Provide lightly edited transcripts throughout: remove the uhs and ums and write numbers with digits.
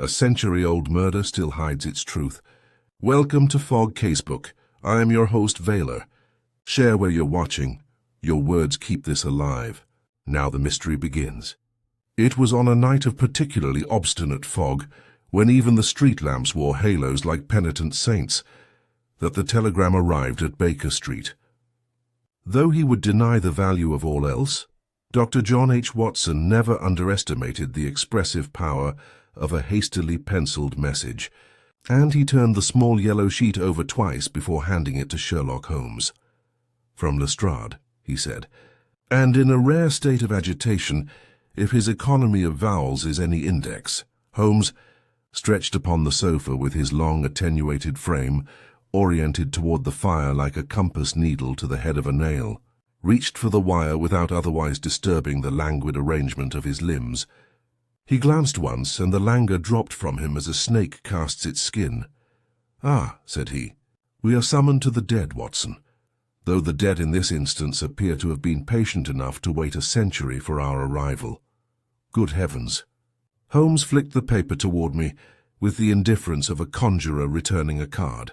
A century-old murder still hides its truth. Welcome to Fog Casebook. I am your host, Veiler. Share where you're watching. Your words keep this alive. Now the mystery begins. It was on a night of particularly obstinate fog, when even the street lamps wore halos like penitent saints, that the telegram arrived at Baker Street. Though he would deny the value of all else, Dr. John H. Watson never underestimated the expressive power of a hastily penciled message, and he turned the small yellow sheet over twice before handing it to Sherlock Holmes. "From Lestrade," he said, and in a rare state of agitation, if his economy of vowels is any index, Holmes, stretched upon the sofa with his long attenuated frame, oriented toward the fire like a compass needle to the head of a nail, reached for the wire without otherwise disturbing the languid arrangement of his limbs. He glanced once, and the languor dropped from him as a snake casts its skin. "Ah," said he, "we are summoned to the dead, Watson, though the dead in this instance appear to have been patient enough to wait a century for our arrival. Good heavens!" Holmes flicked the paper toward me with the indifference of a conjurer returning a card.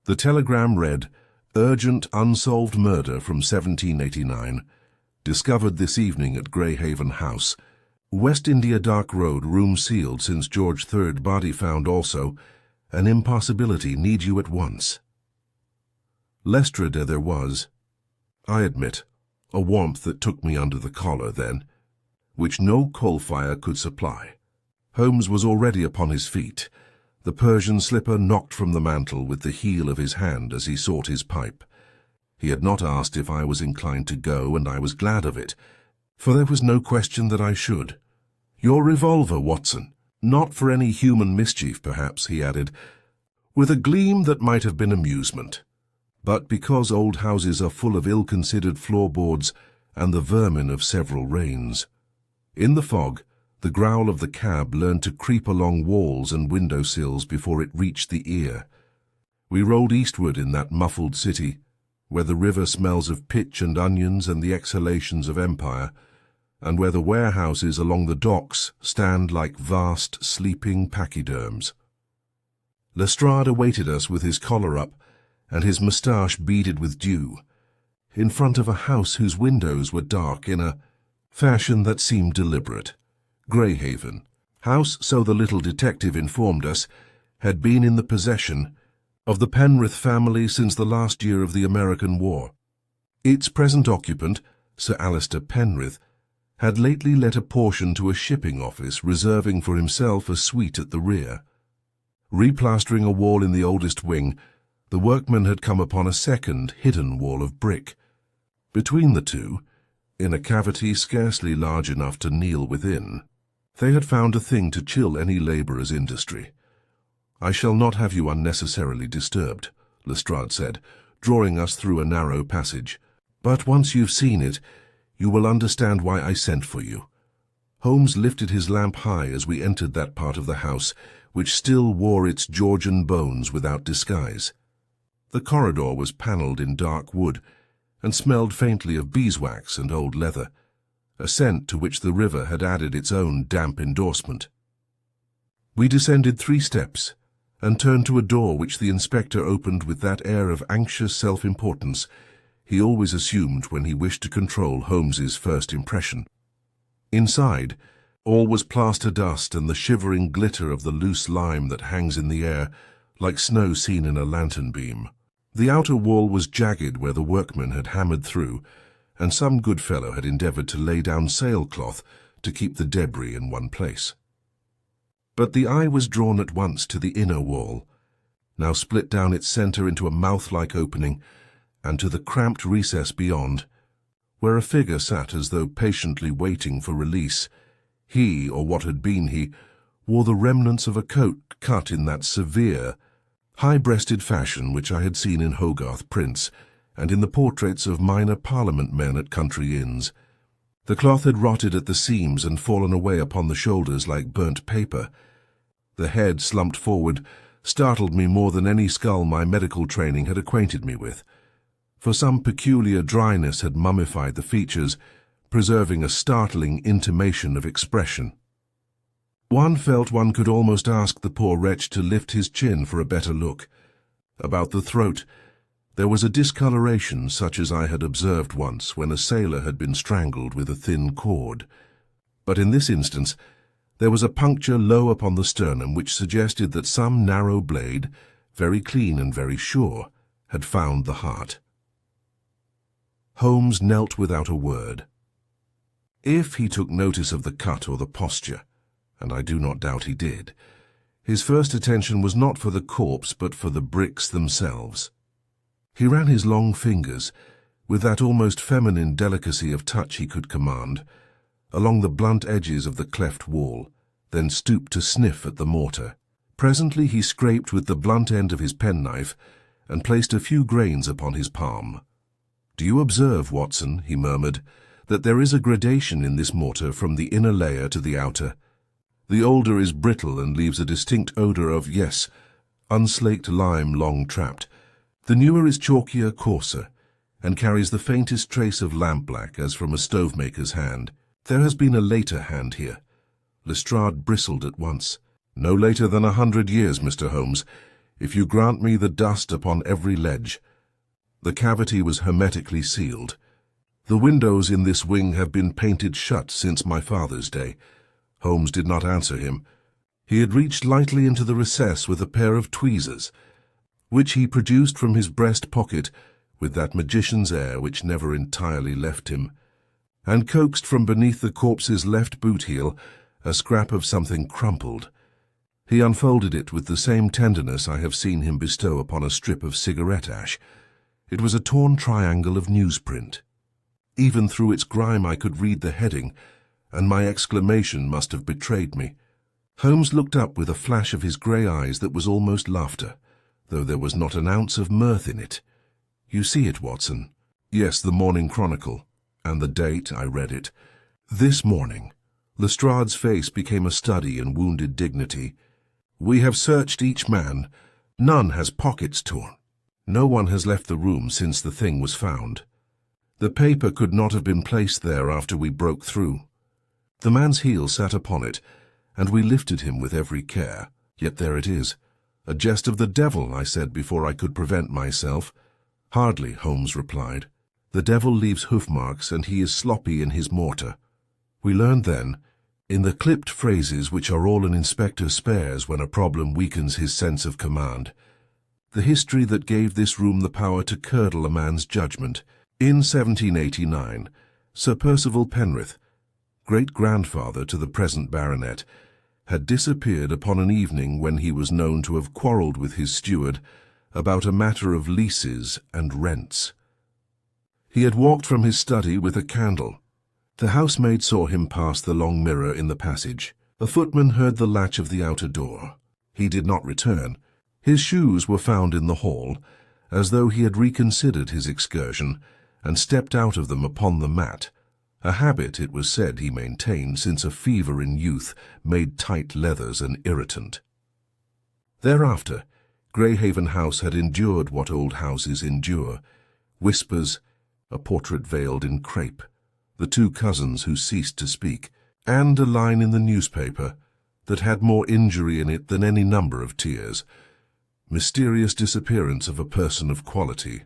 The telegram read, "Urgent unsolved murder from 1789. Discovered this evening at Greyhaven House. West India Dark Road, room sealed since George III. Body found also. An impossibility. Need you at once." Lestrade there was, I admit, a warmth that took me under the collar then, which no coal fire could supply. Holmes was already upon his feet, the Persian slipper knocked from the mantel with the heel of his hand as he sought his pipe. He had not asked if I was inclined to go, and I was glad of it, for there was no question that I should. "Your revolver, Watson. Not for any human mischief, perhaps," he added, with a gleam that might have been amusement, but because old houses are full of ill-considered floorboards and the vermin of several reigns. In the fog, the growl of the cab learned to creep along walls and window-sills before it reached the ear. We rolled eastward in that muffled city, where the river smells of pitch and onions and the exhalations of empire, and where the warehouses along the docks stand like vast, sleeping pachyderms. Lestrade awaited us with his collar up and his moustache beaded with dew, in front of a house whose windows were dark in a fashion that seemed deliberate. Greyhaven House, so the little detective informed us, had been in the possession of the Penrith family since the last year of the American War. Its present occupant, Sir Alistair Penrith, had lately let a portion to a shipping office, reserving for himself a suite at the rear. Replastering a wall in the oldest wing, the workmen had come upon a second, hidden wall of brick. Between the two, in a cavity scarcely large enough to kneel within, they had found a thing to chill any labourer's industry. "I shall not have you unnecessarily disturbed," Lestrade said, drawing us through a narrow passage. "But once you've seen it, you will understand why I sent for you." Holmes lifted his lamp high as we entered that part of the house, which still wore its Georgian bones without disguise. The corridor was panelled in dark wood, and smelled faintly of beeswax and old leather, a scent to which the river had added its own damp endorsement. We descended 3 steps, and turned to a door which the inspector opened with that air of anxious self-importance he always assumed when he wished to control Holmes's first impression. Inside, all was plaster dust and the shivering glitter of the loose lime that hangs in the air like snow seen in a lantern beam. The outer wall was jagged where the workmen had hammered through, and some good fellow had endeavoured to lay down sailcloth to keep the debris in one place. But the eye was drawn at once to the inner wall, now split down its centre into a mouth-like opening, and to the cramped recess beyond, where a figure sat as though patiently waiting for release. He, or what had been he, wore the remnants of a coat cut in that severe, high-breasted fashion which I had seen in Hogarth prints and in the portraits of minor parliament men at country inns. The cloth had rotted at the seams and fallen away upon the shoulders like burnt paper. The head, slumped forward, startled me more than any skull my medical training had acquainted me with, for some peculiar dryness had mummified the features, preserving a startling intimation of expression. One felt one could almost ask the poor wretch to lift his chin for a better look. About the throat, there was a discoloration such as I had observed once when a sailor had been strangled with a thin cord. But in this instance, there was a puncture low upon the sternum which suggested that some narrow blade, very clean and very sure, had found the heart. Holmes knelt without a word. If he took notice of the cut or the posture, and I do not doubt he did, his first attention was not for the corpse but for the bricks themselves. He ran his long fingers, with that almost feminine delicacy of touch he could command, along the blunt edges of the cleft wall, then stooped to sniff at the mortar. Presently he scraped with the blunt end of his penknife and placed a few grains upon his palm. "Do you observe, Watson," he murmured, "that there is a gradation in this mortar from the inner layer to the outer? The older is brittle and leaves a distinct odour of, yes, unslaked lime long trapped. The newer is chalkier, coarser, and carries the faintest trace of lampblack as from a stove-maker's hand. There has been a later hand here." Lestrade bristled at once. "No later than 100 years, Mr. Holmes, if you grant me the dust upon every ledge." The cavity was hermetically sealed. "The windows in this wing have been painted shut since my father's day." Holmes did not answer him. He had reached lightly into the recess with a pair of tweezers, which he produced from his breast pocket with that magician's air which never entirely left him, and coaxed from beneath the corpse's left boot heel a scrap of something crumpled. He unfolded it with the same tenderness I have seen him bestow upon a strip of cigarette ash. It was a torn triangle of newsprint. Even through its grime I could read the heading, and my exclamation must have betrayed me. Holmes looked up with a flash of his grey eyes that was almost laughter, though there was not an ounce of mirth in it. "You see it, Watson?" "Yes, the Morning Chronicle. And the date, I read it. This morning." Lestrade's face became a study in wounded dignity. "We have searched each man. None has pockets torn. No one has left the room since the thing was found. The paper could not have been placed there after we broke through. The man's heel sat upon it, and we lifted him with every care. Yet there it is. A jest of the devil, I said before I could prevent myself." "Hardly," Holmes replied. "The devil leaves hoof marks, and he is sloppy in his mortar." We learned then, in the clipped phrases which are all an inspector spares when a problem weakens his sense of command, the history that gave this room the power to curdle a man's judgment. In 1789, Sir Percival Penrith, great-grandfather to the present baronet, had disappeared upon an evening when he was known to have quarrelled with his steward about a matter of leases and rents. He had walked from his study with a candle. The housemaid saw him pass the long mirror in the passage. A footman heard the latch of the outer door. He did not return. His shoes were found in the hall, as though he had reconsidered his excursion, and stepped out of them upon the mat, a habit, it was said, he maintained since a fever in youth made tight leathers an irritant. Thereafter, Greyhaven House had endured what old houses endure: whispers, a portrait veiled in crape, the two cousins who ceased to speak, and a line in the newspaper that had more injury in it than any number of tears: mysterious disappearance of a person of quality.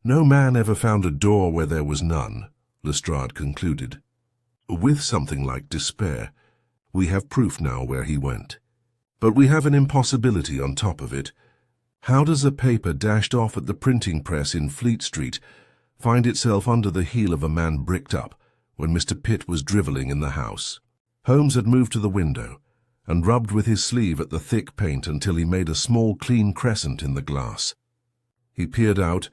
"No man ever found a door where there was none," Lestrade concluded. "With something like despair, we have proof now where he went. But we have an impossibility on top of it. How does a paper dashed off at the printing press in Fleet Street find itself under the heel of a man bricked up when Mr. Pitt was drivelling in the house?" Holmes had moved to the window and rubbed with his sleeve at the thick paint until he made a small clean crescent in the glass. He peered out,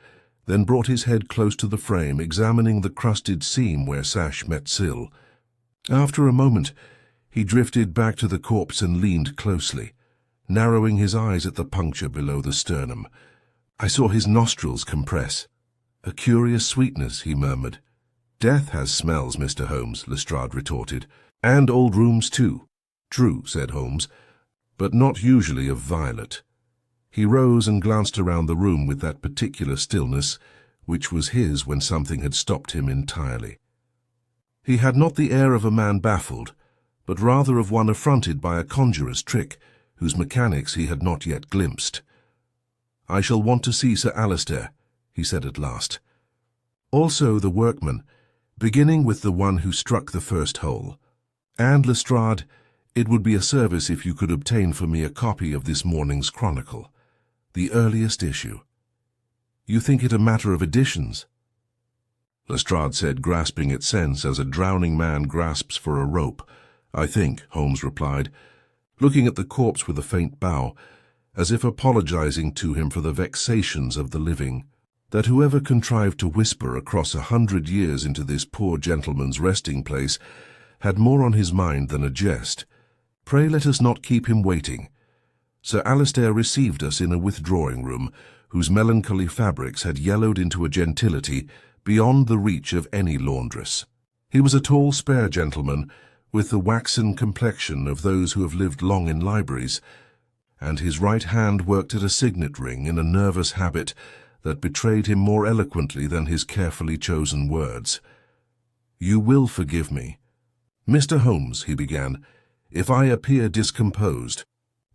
then brought his head close to the frame, examining the crusted seam where sash met sill. After a moment, he drifted back to the corpse and leaned closely, narrowing his eyes at the puncture below the sternum. I saw his nostrils compress. "A curious sweetness," he murmured. "Death has smells, Mr. Holmes," Lestrade retorted. "And old rooms, too." "True," said Holmes, "but not usually of violet." He rose and glanced around the room with that particular stillness which was his when something had stopped him entirely. He had not the air of a man baffled, but rather of one affronted by a conjurer's trick, whose mechanics he had not yet glimpsed. "I shall want to see Sir Alistair," he said at last. "Also the workman, beginning with the one who struck the first hole. And, Lestrade, it would be a service if you could obtain for me a copy of this morning's Chronicle, the earliest issue. You think it a matter of editions?" Lestrade said, grasping its sense as a drowning man grasps for a rope. "I think," Holmes replied, looking at the corpse with a faint bow, as if apologizing to him for the vexations of the living, "that whoever contrived to whisper across 100 years into this poor gentleman's resting place had more on his mind than a jest. Pray let us not keep him waiting." Sir Alistair received us in a withdrawing-room, whose melancholy fabrics had yellowed into a gentility beyond the reach of any laundress. He was a tall, spare gentleman, with the waxen complexion of those who have lived long in libraries, and his right hand worked at a signet-ring in a nervous habit that betrayed him more eloquently than his carefully chosen words. "You will forgive me. Mr. Holmes," he began, "if I appear discomposed.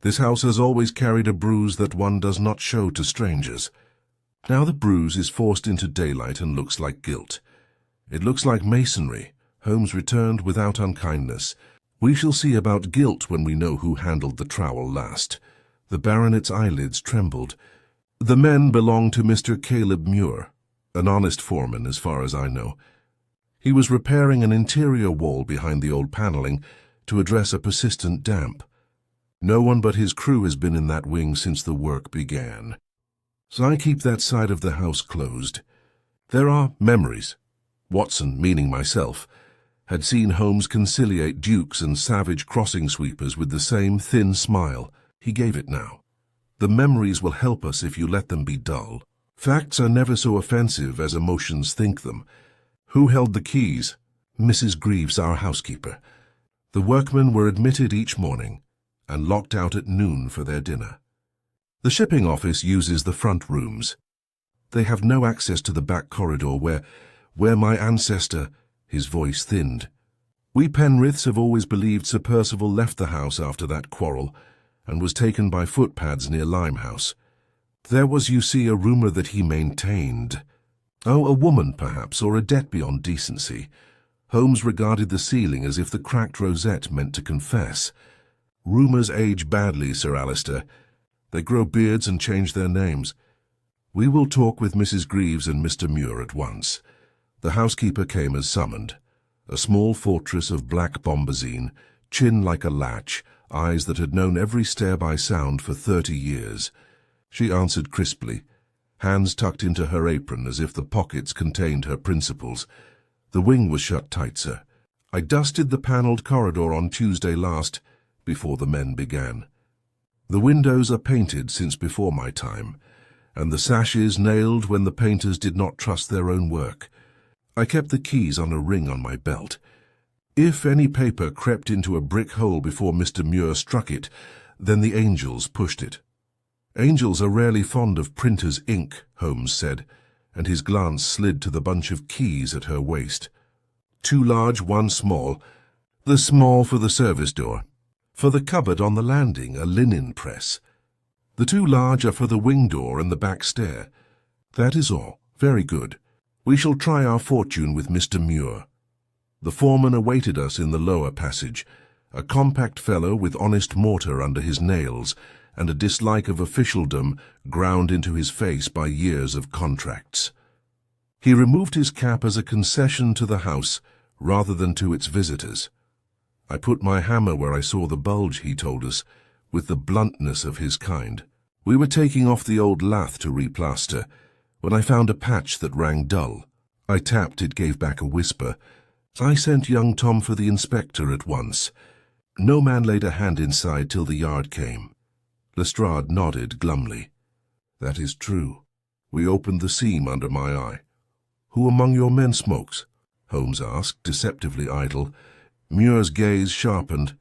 This house has always carried a bruise that one does not show to strangers. Now the bruise is forced into daylight and looks like guilt. It looks like masonry," Holmes returned without unkindness. "We shall see about guilt when we know who handled the trowel last." The baronet's eyelids trembled. "The men belong to Mr. Caleb Muir, an honest foreman as far as I know. He was repairing an interior wall behind the old paneling to address a persistent damp. No one but his crew has been in that wing since the work began. So I keep that side of the house closed. There are memories." Watson, meaning myself, had seen Holmes conciliate dukes and savage crossing-sweepers with the same thin smile. He gave it now. "The memories will help us if you let them be dull. Facts are never so offensive as emotions think them. Who held the keys?" "Mrs. Greaves, our housekeeper. The workmen were admitted each morning and locked out at noon for their dinner. The shipping office uses the front rooms. They have no access to the back corridor where my ancestor—" His voice thinned. "We Penriths have always believed Sir Percival left the house after that quarrel and was taken by footpads near Limehouse. There was, you see, a rumour that he maintained. Oh, a woman, perhaps, or a debt beyond decency." Holmes regarded the ceiling as if the cracked rosette meant to confess. "Rumours age badly, Sir Alistair. They grow beards and change their names. We will talk with Mrs. Greaves and Mr. Muir at once." The housekeeper came as summoned. A small fortress of black bombazine, chin like a latch, eyes that had known every stare-by sound for 30 years. She answered crisply, hands tucked into her apron as if the pockets contained her principles. "The wing was shut tight, sir. I dusted the panelled corridor on Tuesday last, before the men began. The windows are painted since before my time, and the sashes nailed when the painters did not trust their own work. I kept the keys on a ring on my belt. If any paper crept into a brick hole before Mr. Muir struck it, then the angels pushed it." "Angels are rarely fond of printer's ink," Holmes said, and his glance slid to the bunch of keys at her waist. "Two large, one small. The small for the service door. For the cupboard on the landing, a linen press. The two large are for the wing door and the back stair. That is all. Very good. We shall try our fortune with Mr. Muir." The foreman awaited us in the lower passage, a compact fellow with honest mortar under his nails and a dislike of officialdom ground into his face by years of contracts. He removed his cap as a concession to the house rather than to its visitors. "I put my hammer where I saw the bulge," he told us, with the bluntness of his kind. "We were taking off the old lath to replaster, when I found a patch that rang dull. I tapped, it gave back a whisper. I sent young Tom for the inspector at once. No man laid a hand inside till the yard came." Lestrade nodded glumly. "That is true. We opened the seam under my eye." "Who among your men smokes?" Holmes asked, deceptively idle. Muir's gaze sharpened.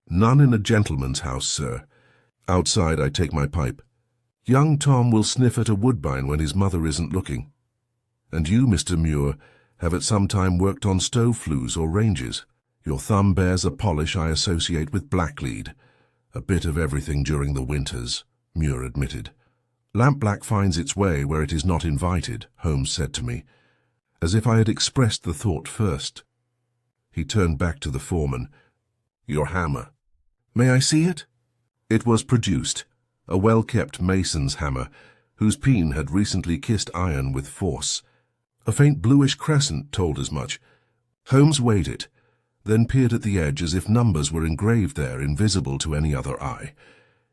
"None in a gentleman's house, sir. Outside I take my pipe. Young Tom will sniff at a woodbine when his mother isn't looking. And you, Mr. Muir, have at some time worked on stove flues or ranges." Your thumb bears a polish I associate with blacklead. A bit of everything during the winters, Muir admitted. Lampblack finds its way where it is not invited, Holmes said to me, as if I had expressed the thought first. He turned back to the foreman. Your hammer. May I see it? It was produced, a well-kept mason's hammer, whose peen had recently kissed iron with force. A faint bluish crescent told as much. Holmes weighed it, then peered at the edge as if numbers were engraved there, invisible to any other eye.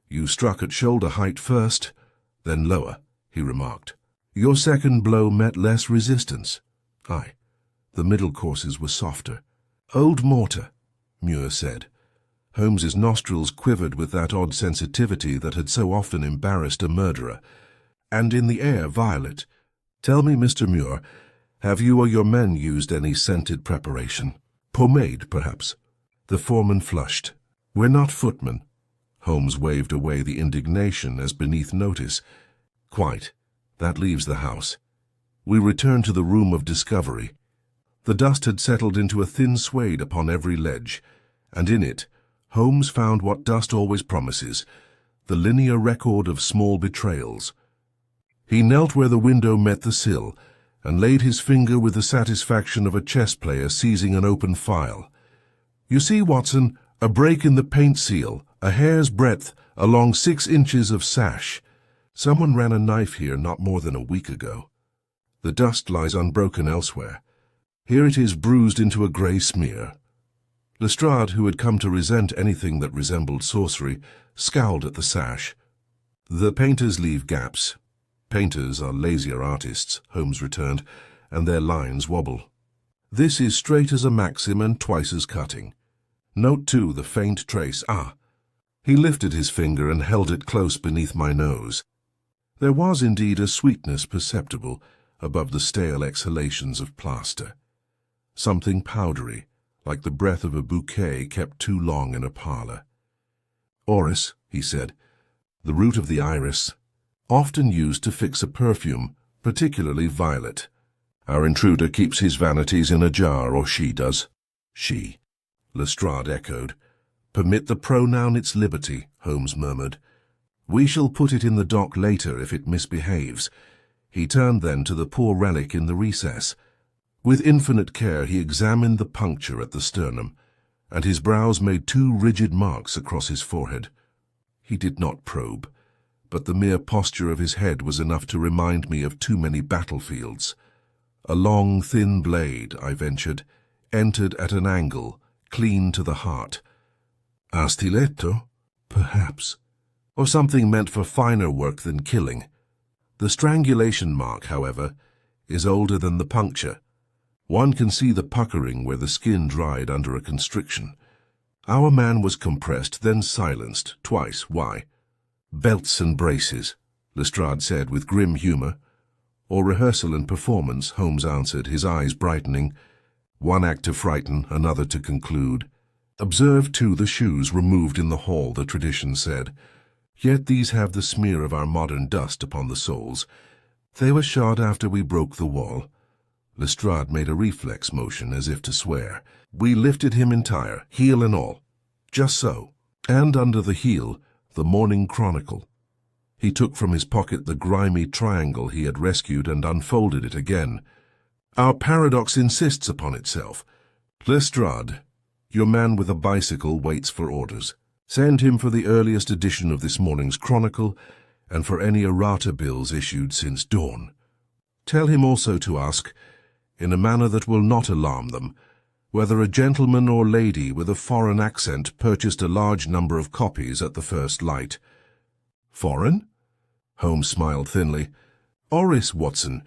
You struck at shoulder height first, then lower, he remarked. Your second blow met less resistance. Aye, the middle courses were softer. Old mortar, Muir said. Holmes's nostrils quivered with that odd sensitivity that had so often embarrassed a murderer. And in the air violet. Tell me, Mr. Muir, have you or your men used any scented preparation? Pomade, perhaps? The foreman flushed. We're not footmen. Holmes waved away the indignation as beneath notice. Quite. That leaves the house. We return to the room of discovery. The dust had settled into a thin suede upon every ledge, and in it, Holmes found what dust always promises, the linear record of small betrayals. He knelt where the window met the sill, and laid his finger with the satisfaction of a chess player seizing an open file. You see, Watson, a break in the paint seal, a hair's breadth, along 6 inches of sash. Someone ran a knife here not more than a week ago. The dust lies unbroken elsewhere. Here it is bruised into a grey smear. Lestrade, who had come to resent anything that resembled sorcery, scowled at the sash. The painters leave gaps. Painters are lazier artists, Holmes returned, and their lines wobble. This is straight as a maxim and twice as cutting. Note, too, the faint trace. Ah! He lifted his finger and held it close beneath my nose. There was indeed a sweetness perceptible above the stale exhalations of plaster. Something powdery, like the breath of a bouquet kept too long in a parlour. Orris, he said, the root of the iris, often used to fix a perfume, particularly violet. Our intruder keeps his vanities in a jar, or she does. She, Lestrade echoed. Permit the pronoun its liberty, Holmes murmured. We shall put it in the dock later if it misbehaves. He turned then to the poor relic in the recess. With infinite care he examined the puncture at the sternum, and his brows made 2 rigid marks across his forehead. He did not probe, but the mere posture of his head was enough to remind me of too many battlefields. A long, thin blade, I ventured, entered at an angle, clean to the heart. A stiletto? Perhaps. Or something meant for finer work than killing. The strangulation mark, however, is older than the puncture. One can see the puckering where the skin dried under a constriction. Our man was compressed, then silenced, twice. Why? Belts and braces, Lestrade said with grim humour. Or rehearsal and performance, Holmes answered, his eyes brightening. One act to frighten, another to conclude. Observe, too, the shoes removed in the hall, the tradition said. Yet these have the smear of our modern dust upon the soles. They were shod after we broke the wall. Lestrade made a reflex motion as if to swear. We lifted him entire, heel and all. Just so. And under the heel, the Morning Chronicle. He took from his pocket the grimy triangle he had rescued and unfolded it again. Our paradox insists upon itself. Lestrade, your man with a bicycle waits for orders. Send him for the earliest edition of this morning's Chronicle and for any errata bills issued since dawn. Tell him also to ask, in a manner that will not alarm them, whether a gentleman or lady with a foreign accent purchased a large number of copies at the first light. Foreign? Holmes smiled thinly. Orris, Watson,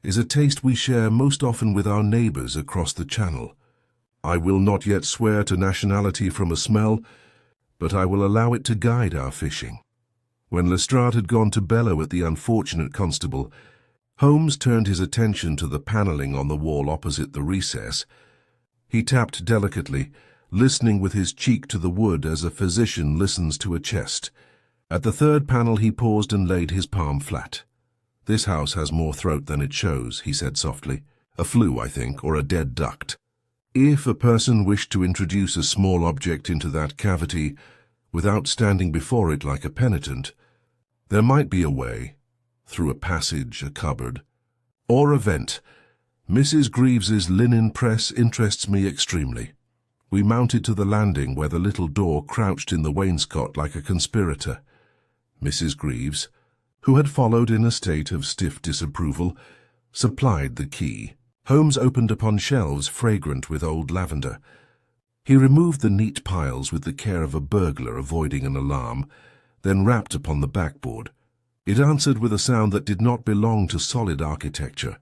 is a taste we share most often with our neighbours across the Channel. I will not yet swear to nationality from a smell, but I will allow it to guide our fishing. When Lestrade had gone to bellow at the unfortunate constable, Holmes turned his attention to the panelling on the wall opposite the recess. He tapped delicately, listening with his cheek to the wood as a physician listens to a chest. At the 3rd panel he paused and laid his palm flat. This house has more throat than it shows, he said softly. A flue, I think, or a dead duct. If a person wished to introduce a small object into that cavity without standing before it like a penitent, there might be a way, through a passage, a cupboard, or a vent. Mrs. Greaves's linen press interests me extremely. We mounted to the landing where the little door crouched in the wainscot like a conspirator. Mrs. Greaves, who had followed in a state of stiff disapproval, supplied the key. Holmes opened upon shelves fragrant with old lavender. He removed the neat piles with the care of a burglar avoiding an alarm, then rapped upon the backboard. It answered with a sound that did not belong to solid architecture.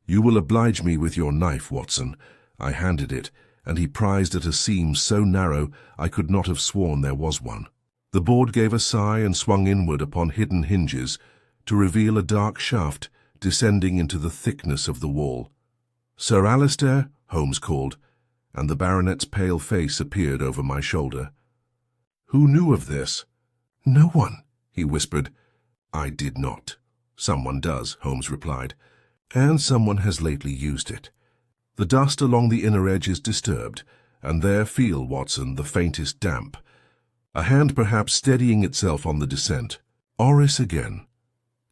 "You will oblige me with your knife, Watson." I handed it, and he prized at a seam so narrow I could not have sworn there was one. The board gave a sigh and swung inward upon hidden hinges to reveal a dark shaft descending into the thickness of the wall. "Sir Alistair," Holmes called, and the baronet's pale face appeared over my shoulder. "Who knew of this?" "No one," he whispered. "I did not." "Someone does," Holmes replied, "and someone has lately used it. The dust along the inner edge is disturbed, and there feel, Watson, the faintest damp. A hand perhaps steadying itself on the descent. Oris again."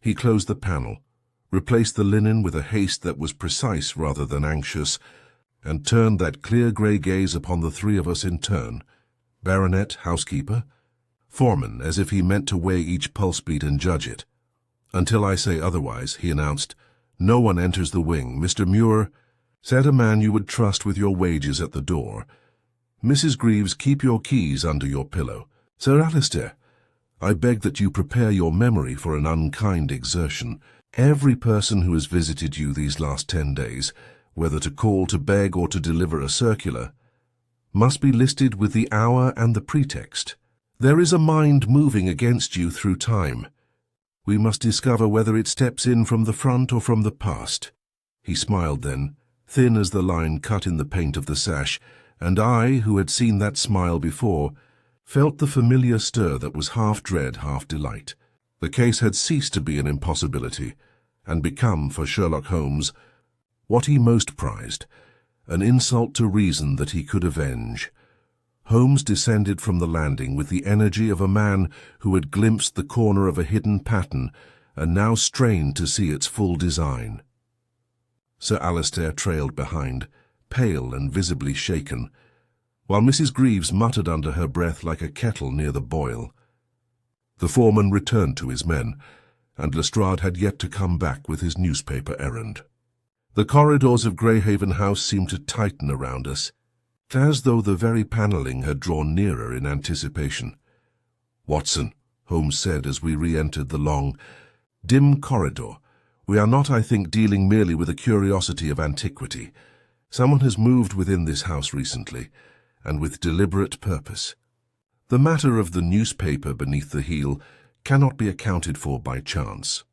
He closed the panel, replaced the linen with a haste that was precise rather than anxious, and turned that clear grey gaze upon the three of us in turn, baronet, housekeeper, foreman, as if he meant to weigh each pulse beat and judge it. "Until I say otherwise," he announced, "no one enters the wing. Mr. Muir, set a man you would trust with your wages at the door. Mrs. Greaves, keep your keys under your pillow. Sir Alistair, I beg that you prepare your memory for an unkind exertion. Every person who has visited you these last 10 days, whether to call, to beg, or to deliver a circular, must be listed with the hour and the pretext. There is a mind moving against you through time. We must discover whether it steps in from the front or from the past." He smiled then, thin as the line cut in the paint of the sash, and I, who had seen that smile before, felt the familiar stir that was half dread, half delight. The case had ceased to be an impossibility, and become, for Sherlock Holmes, what he most prized, an insult to reason that he could avenge. Holmes descended from the landing with the energy of a man who had glimpsed the corner of a hidden pattern and now strained to see its full design. Sir Alistair trailed behind, pale and visibly shaken, while Mrs. Greaves muttered under her breath like a kettle near the boil. The foreman returned to his men, and Lestrade had yet to come back with his newspaper errand. The corridors of Greyhaven House seemed to tighten around us, as though the very panelling had drawn nearer in anticipation. "Watson," Holmes said as we re-entered the long, dim corridor, "we are not, I think, dealing merely with a curiosity of antiquity. Someone has moved within this house recently, and with deliberate purpose. The matter of the newspaper beneath the heel cannot be accounted for by chance.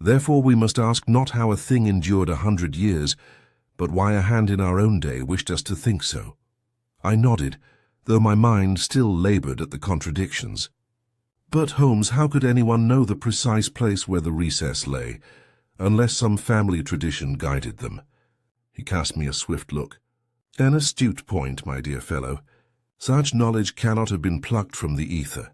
Therefore we must ask not how a thing endured 100 years, but why a hand in our own day wished us to think so." I nodded, though my mind still laboured at the contradictions. "But, Holmes, how could anyone know the precise place where the recess lay, unless some family tradition guided them?" He cast me a swift look. "An astute point, my dear fellow. Such knowledge cannot have been plucked from the ether.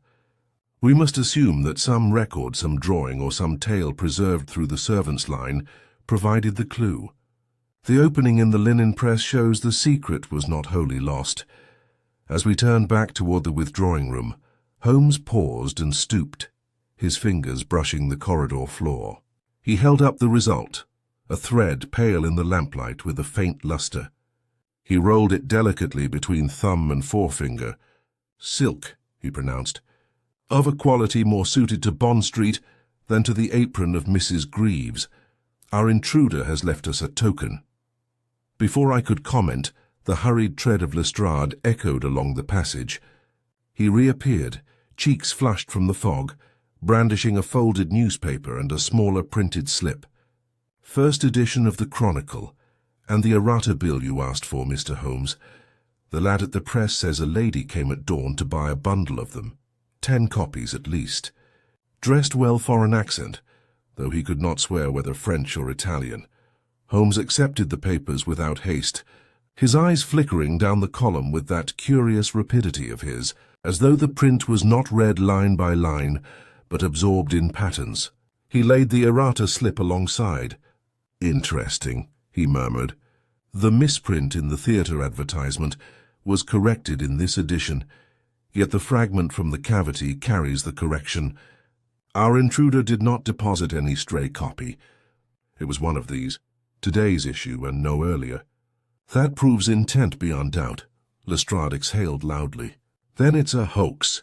We must assume that some record, some drawing, or some tale preserved through the servants' line provided the clue. The opening in the linen press shows the secret was not wholly lost." As we turned back toward the withdrawing room, Holmes paused and stooped, his fingers brushing the corridor floor. He held up the result, a thread pale in the lamplight with a faint lustre. He rolled it delicately between thumb and forefinger. "Silk," he pronounced, "of a quality more suited to Bond Street than to the apron of Mrs. Greaves. Our intruder has left us a token." Before I could comment, the hurried tread of Lestrade echoed along the passage. He reappeared, cheeks flushed from the fog, brandishing a folded newspaper and a smaller printed slip. "First edition of the Chronicle, and the errata bill you asked for, Mr. Holmes. The lad at the press says a lady came at dawn to buy a bundle of them, 10 copies at least. Dressed well for an accent, though he could not swear whether French or Italian." Holmes accepted the papers without haste, his eyes flickering down the column with that curious rapidity of his, as though the print was not read line by line, but absorbed in patterns. He laid the errata slip alongside. "Interesting," he murmured. "The misprint in the theatre advertisement was corrected in this edition, yet the fragment from the cavity carries the correction. Our intruder did not deposit any stray copy. It was one of these, today's issue and no earlier." "That proves intent beyond doubt," Lestrade exhaled loudly. "Then it's a hoax.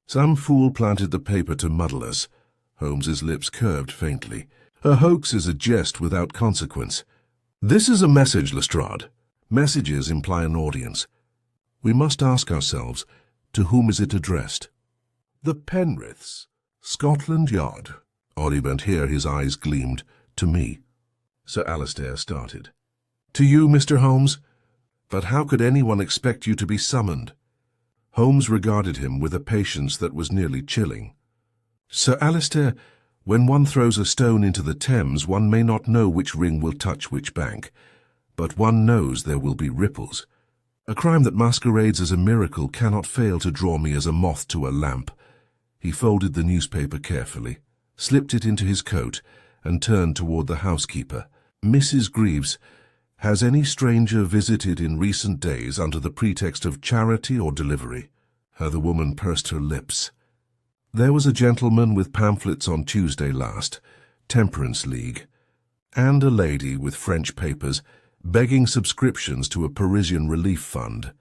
Some fool planted the paper to muddle us." Holmes's lips curved faintly. "A hoax is a jest without consequence. This is a message, Lestrade. Messages imply an audience. We must ask ourselves, to whom is it addressed?" "The Penriths, Scotland Yard." Audibert here his eyes gleamed. "To me." Sir Alistair started. "To you, Mr. Holmes? But how could anyone expect you to be summoned?" Holmes regarded him with a patience that was nearly chilling. "Sir Alistair, when one throws a stone into the Thames, one may not know which ring will touch which bank, but one knows there will be ripples. A crime that masquerades as a miracle cannot fail to draw me as a moth to a lamp." He folded the newspaper carefully, slipped it into his coat, and turned toward the housekeeper. "Mrs. Greaves, has any stranger visited in recent days under the pretext of charity or delivery?" The woman pursed her lips. "There was a gentleman with pamphlets on Tuesday last, Temperance League, and a lady with French papers, begging subscriptions to a Parisian relief fund.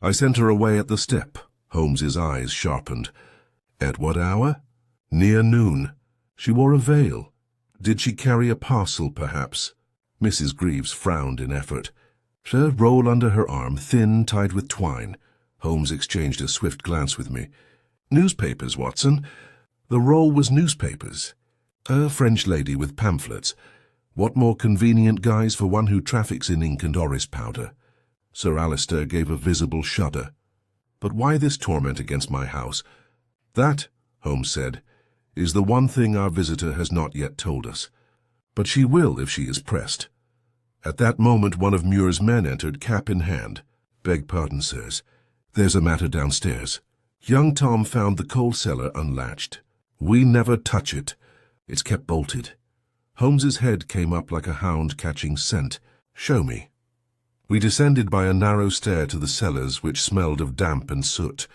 I sent her away at the step." Holmes's eyes sharpened. "At what hour?" "Near noon. She wore a veil. Did she carry a parcel, perhaps?" Mrs. Greaves frowned in effort. "A roll under her arm, thin, tied with twine." Holmes exchanged a swift glance with me. "Newspapers, Watson." The roll was newspapers. A French lady with pamphlets. What more convenient guise for one who traffics in ink and orris powder? Sir Alistair gave a visible shudder. "But why this torment against my house?" "That," Holmes said, "is the one thing our visitor has not yet told us. But she will if she is pressed." At that moment one of Muir's men entered, cap in hand. "Beg pardon, sirs. There's a matter downstairs. Young Tom found the coal cellar unlatched. We never touch it. It's kept bolted." Holmes's head came up like a hound catching scent. "Show me." We descended by a narrow stair to the cellars, which smelled of damp and soot.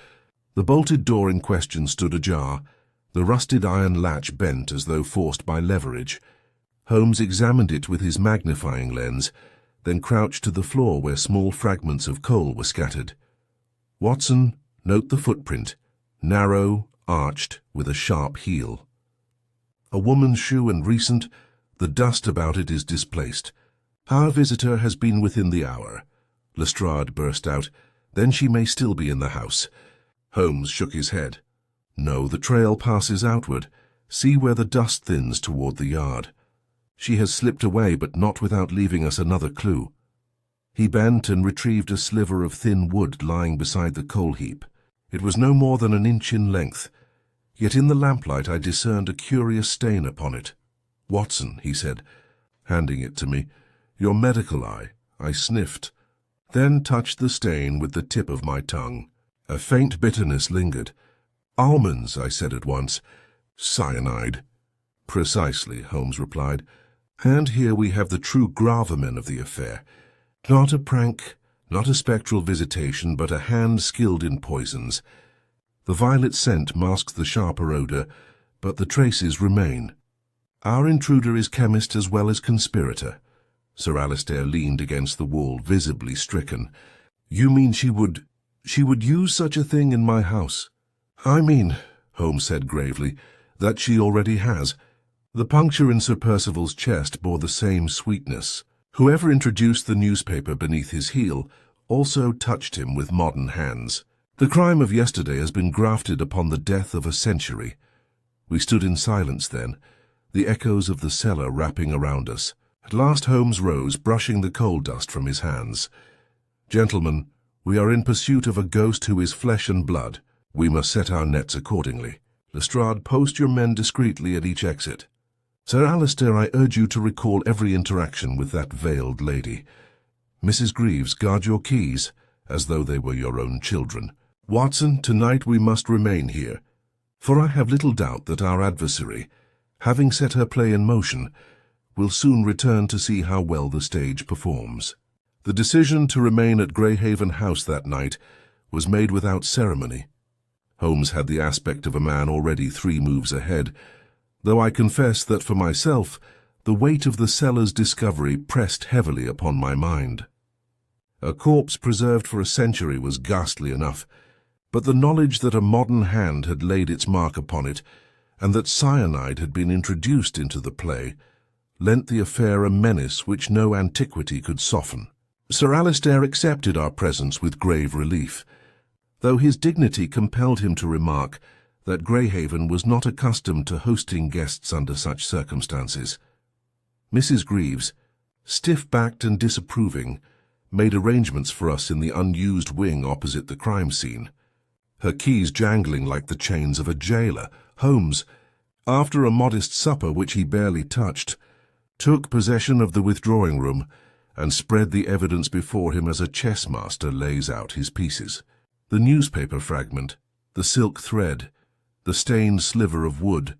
The bolted door in question stood ajar, the rusted iron latch bent as though forced by leverage. Holmes examined it with his magnifying lens, then crouched to the floor where small fragments of coal were scattered. "Watson, note the footprint, narrow, arched, with a sharp heel. A woman's shoe and recent. The dust about it is displaced. Our visitor has been within the hour." Lestrade burst out. "Then she may still be in the house." Holmes shook his head. "No, the trail passes outward. See where the dust thins toward the yard. She has slipped away, but not without leaving us another clue." He bent and retrieved a sliver of thin wood lying beside the coal heap. It was no more than an inch in length, yet in the lamplight I discerned a curious stain upon it. "Watson," he said, handing it to me, "your medical eye." I sniffed, then touched the stain with the tip of my tongue. A faint bitterness lingered. "Almonds," I said at once. "Cyanide." "Precisely," Holmes replied. "And here we have the true gravamen of the affair. Not a prank, not a spectral visitation, but a hand skilled in poisons. The violet scent masks the sharper odor, but the traces remain. Our intruder is chemist as well as conspirator." Sir Alistair leaned against the wall, visibly stricken. "You mean she would use such a thing in my house?" "I mean," Holmes said gravely, "that she already has." The puncture in Sir Percival's chest bore the same sweetness. Whoever introduced the newspaper beneath his heel also touched him with modern hands. The crime of yesterday has been grafted upon the death of a century. We stood in silence then, the echoes of the cellar wrapping around us. At last Holmes rose, brushing the coal dust from his hands. "Gentlemen, we are in pursuit of a ghost who is flesh and blood. We must set our nets accordingly. Lestrade, post your men discreetly at each exit. Sir Alistair, I urge you to recall every interaction with that veiled lady." Mrs. Greaves, guard your keys, as though they were your own children. Watson, tonight we must remain here, for I have little doubt that our adversary, having set her play in motion, will soon return to see how well the stage performs. The decision to remain at Greyhaven House that night was made without ceremony. Holmes had the aspect of a man already 3 moves ahead, though I confess that for myself, the weight of the cellar's discovery pressed heavily upon my mind. A corpse preserved for a century was ghastly enough, but the knowledge that a modern hand had laid its mark upon it, and that cyanide had been introduced into the play, lent the affair a menace which no antiquity could soften. Sir Alistair accepted our presence with grave relief, though his dignity compelled him to remark that Greyhaven was not accustomed to hosting guests under such circumstances. Mrs. Greaves, stiff-backed and disapproving, made arrangements for us in the unused wing opposite the crime scene, her keys jangling like the chains of a jailer. Holmes, after a modest supper which he barely touched, took possession of the withdrawing room and spread the evidence before him as a chess master lays out his pieces. The newspaper fragment, the silk thread, the stained sliver of wood,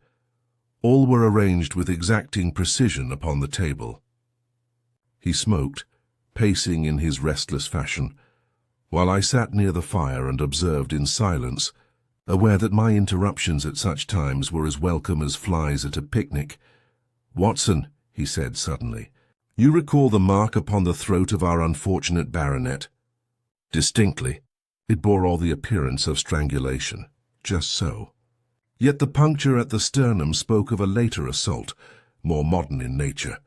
all were arranged with exacting precision upon the table. He smoked, pacing in his restless fashion, while I sat near the fire and observed in silence, aware that my interruptions at such times were as welcome as flies at a picnic. "Watson," he said suddenly, "you recall the mark upon the throat of our unfortunate baronet?" "Distinctly. It bore all the appearance of strangulation." "Just so. Yet the puncture at the sternum spoke of a later assault, more modern in nature.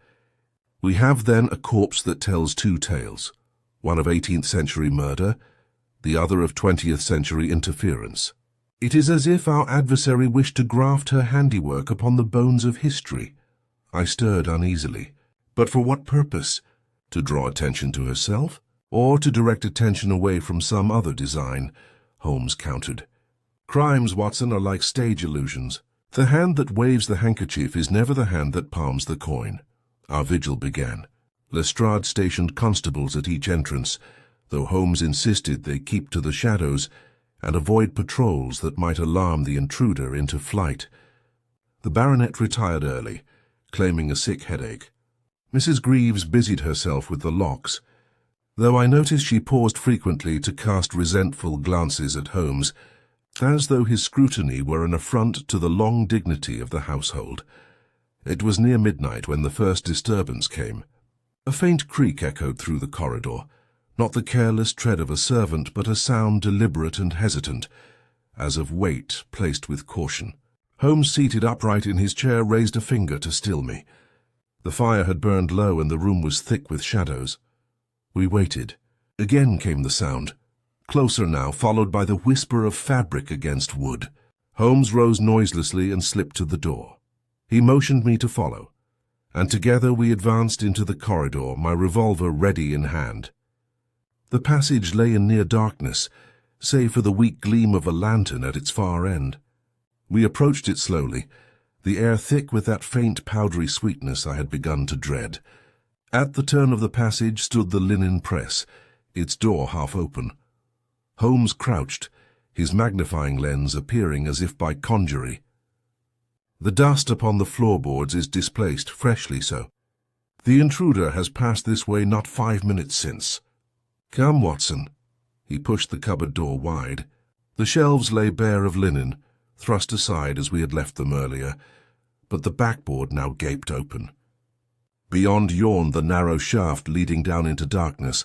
We have then a corpse that tells 2 tales, one of 18th century murder, the other of 20th century interference. It is as if our adversary wished to graft her handiwork upon the bones of history." I stirred uneasily. "But for what purpose? To draw attention to herself, or to direct attention away from some other design?" Holmes countered. "Crimes, Watson, are like stage illusions. The hand that waves the handkerchief is never the hand that palms the coin." Our vigil began. Lestrade stationed constables at each entrance, though Holmes insisted they keep to the shadows and avoid patrols that might alarm the intruder into flight. The baronet retired early, claiming a sick headache. Mrs. Greaves busied herself with the locks, though I noticed she paused frequently to cast resentful glances at Holmes, as though his scrutiny were an affront to the long dignity of the household. It was near midnight when the first disturbance came. A faint creak echoed through the corridor, not the careless tread of a servant, but a sound deliberate and hesitant, as of weight placed with caution. Holmes, seated upright in his chair, raised a finger to still me. The fire had burned low and the room was thick with shadows. We waited. Again came the sound, closer now, followed by the whisper of fabric against wood. Holmes rose noiselessly and slipped to the door. He motioned me to follow, and together we advanced into the corridor, my revolver ready in hand. The passage lay in near darkness, save for the weak gleam of a lantern at its far end. We approached it slowly, the air thick with that faint powdery sweetness I had begun to dread. At the turn of the passage stood the linen press, its door half open. Holmes crouched, his magnifying lens appearing as if by conjury. The dust upon the floorboards is displaced, freshly so. The intruder has passed this way not 5 minutes since. Come, Watson. He pushed the cupboard door wide. The shelves lay bare of linen, thrust aside as we had left them earlier, but the backboard now gaped open. Beyond yawned the narrow shaft leading down into darkness.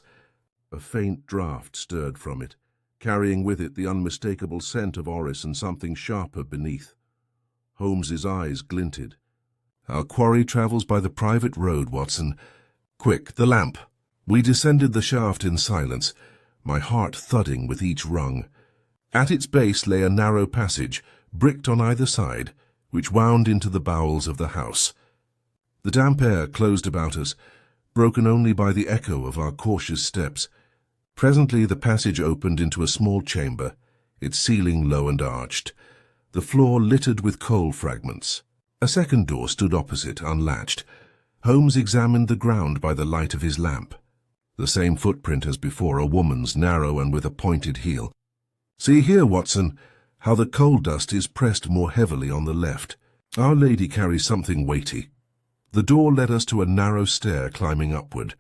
A faint draught stirred from it, carrying with it the unmistakable scent of orris and something sharper beneath. Holmes's eyes glinted. Our quarry travels by the private road, Watson. Quick, the lamp. We descended the shaft in silence, my heart thudding with each rung. At its base lay a narrow passage, bricked on either side, which wound into the bowels of the house. The damp air closed about us, broken only by the echo of our cautious steps. Presently the passage opened into a small chamber, its ceiling low and arched, the floor littered with coal fragments. A second door stood opposite, unlatched. Holmes examined the ground by the light of his lamp. The same footprint as before, a woman's, narrow and with a pointed heel. "See here, Watson, how the coal dust is pressed more heavily on the left. Our lady carries something weighty." The door led us to a narrow stair climbing upward.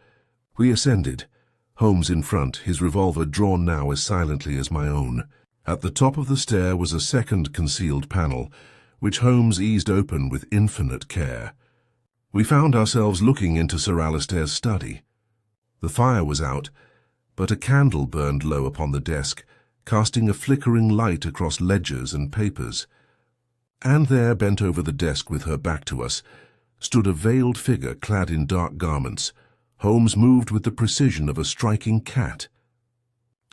We ascended, Holmes in front, his revolver drawn now as silently as my own. At the top of the stair was a second concealed panel, which Holmes eased open with infinite care. We found ourselves looking into Sir Alister's study. The fire was out, but a candle burned low upon the desk, casting a flickering light across ledgers and papers. And there, bent over the desk with her back to us, stood a veiled figure clad in dark garments. Holmes moved with the precision of a striking cat.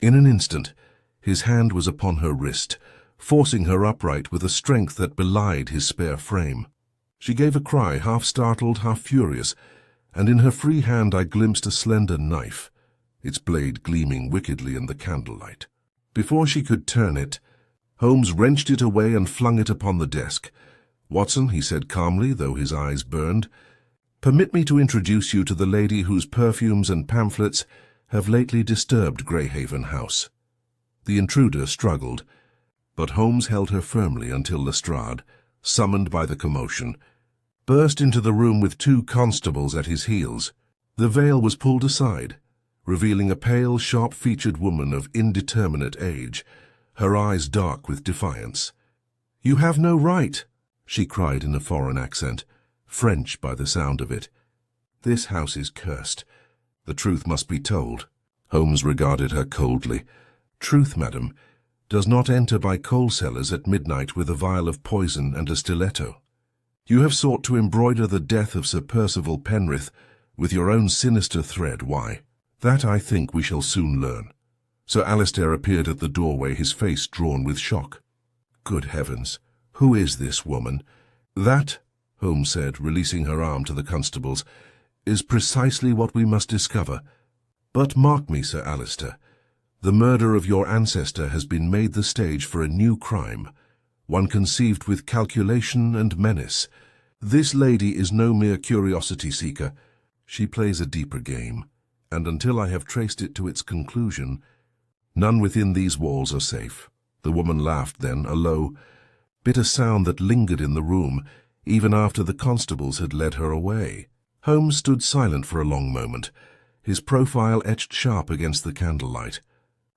In an instant, his hand was upon her wrist, forcing her upright with a strength that belied his spare frame. She gave a cry, half startled, half furious, and in her free hand I glimpsed a slender knife, its blade gleaming wickedly in the candlelight. Before she could turn it, Holmes wrenched it away and flung it upon the desk. "Watson," he said calmly, though his eyes burned, "permit me to introduce you to the lady whose perfumes and pamphlets have lately disturbed Greyhaven House." The intruder struggled, but Holmes held her firmly until Lestrade, summoned by the commotion, burst into the room with 2 constables at his heels. The veil was pulled aside, revealing a pale, sharp-featured woman of indeterminate age, her eyes dark with defiance. "You have no right," she cried in a foreign accent, French by the sound of it. "This house is cursed. The truth must be told." Holmes regarded her coldly. "Truth, madam, does not enter by coal cellars at midnight with a vial of poison and a stiletto. You have sought to embroider the death of Sir Percival Penrith with your own sinister thread. Why? That, I think, we shall soon learn." Sir Alister appeared at the doorway, his face drawn with shock. "Good heavens, who is this woman?" "That," Holmes said, releasing her arm to the constables, "is precisely what we must discover. But mark me, Sir Alister, the murder of your ancestor has been made the stage for a new crime, one conceived with calculation and menace. This lady is no mere curiosity-seeker. She plays a deeper game, and until I have traced it to its conclusion, none within these walls are safe." The woman laughed then, a low, bitter sound that lingered in the room, even after the constables had led her away. Holmes stood silent for a long moment, his profile etched sharp against the candlelight.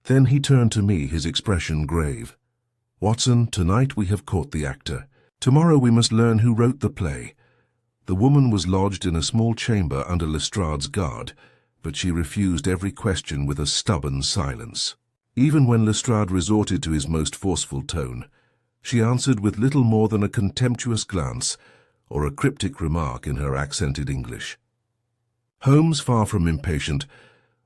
Then he turned to me, his expression grave. "Watson, tonight we have caught the actor. Tomorrow we must learn who wrote the play." The woman was lodged in a small chamber under Lestrade's guard, but she refused every question with a stubborn silence. Even when Lestrade resorted to his most forceful tone, she answered with little more than a contemptuous glance or a cryptic remark in her accented English. Holmes, far from impatient,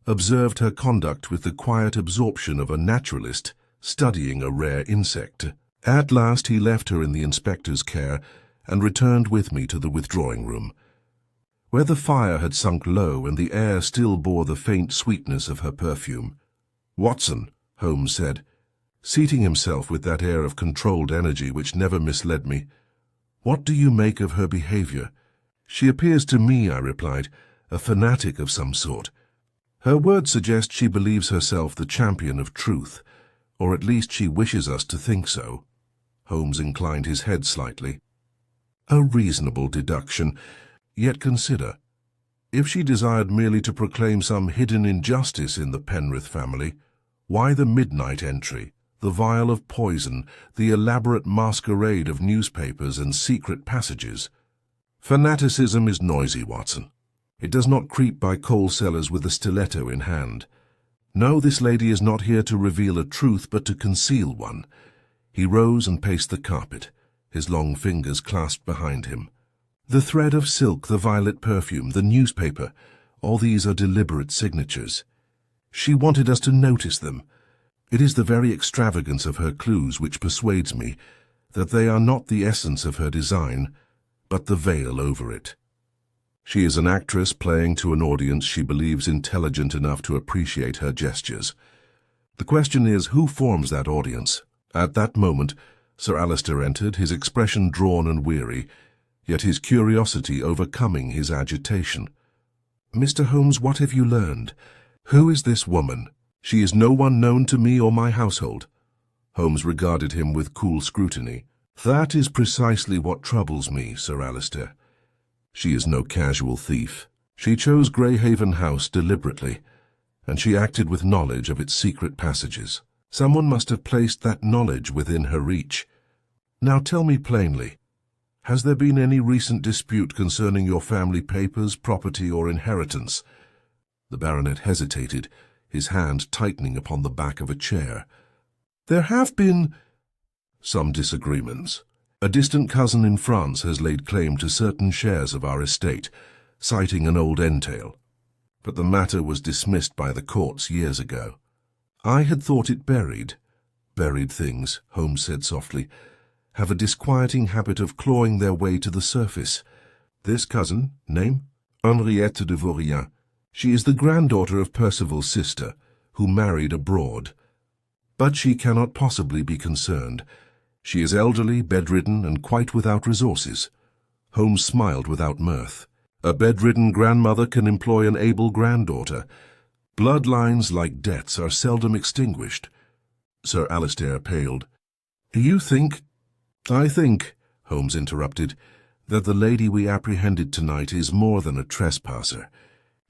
observed her conduct with the quiet absorption of a naturalist studying a rare insect. At last he left her in the inspector's care and returned with me to the withdrawing room, where the fire had sunk low and the air still bore the faint sweetness of her perfume. "Watson," Holmes said, seating himself with that air of controlled energy which never misled me, "what do you make of her behavior?" "She appears to me," I replied, "a fanatic of some sort. Her words suggest she believes herself the champion of truth, or at least she wishes us to think so." Holmes inclined his head slightly. "A reasonable deduction. Yet consider, if she desired merely to proclaim some hidden injustice in the Penrith family, why the midnight entry, the vial of poison, the elaborate masquerade of newspapers and secret passages? Fanaticism is noisy, Watson. It does not creep by coal cellars with a stiletto in hand. No, this lady is not here to reveal a truth, but to conceal one." He rose and paced the carpet, his long fingers clasped behind him. "The thread of silk, the violet perfume, the newspaper, all these are deliberate signatures. She wanted us to notice them. It is the very extravagance of her clues which persuades me that they are not the essence of her design, but the veil over it. She is an actress playing to an audience she believes intelligent enough to appreciate her gestures. The question is, who forms that audience?" At that moment, Sir Alister entered, his expression drawn and weary, yet his curiosity overcoming his agitation. "Mr. Holmes, what have you learned?" Who is this woman? She is no one known to me or my household. Holmes regarded him with cool scrutiny. That is precisely what troubles me, Sir Alistair. She is no casual thief. She chose Greyhaven House deliberately, and she acted with knowledge of its secret passages. Someone must have placed that knowledge within her reach. Now tell me plainly, has there been any recent dispute concerning your family papers, property, or inheritance? The baronet hesitated, his hand tightening upon the back of a chair. There have been some disagreements. A distant cousin in France has laid claim to certain shares of our estate, citing an old entail. But the matter was dismissed by the courts years ago. I had thought it buried. Buried things, Holmes said softly, have a disquieting habit of clawing their way to the surface. This cousin, name? Henriette de Vaurien. She is the granddaughter of Percival's sister, who married abroad. But she cannot possibly be concerned. She is elderly, bedridden, and quite without resources. Holmes smiled without mirth. A bedridden grandmother can employ an able granddaughter. Bloodlines, like debts, are seldom extinguished. Sir Alistair paled. You think— I think, Holmes interrupted, that the lady we apprehended tonight is more than a trespasser.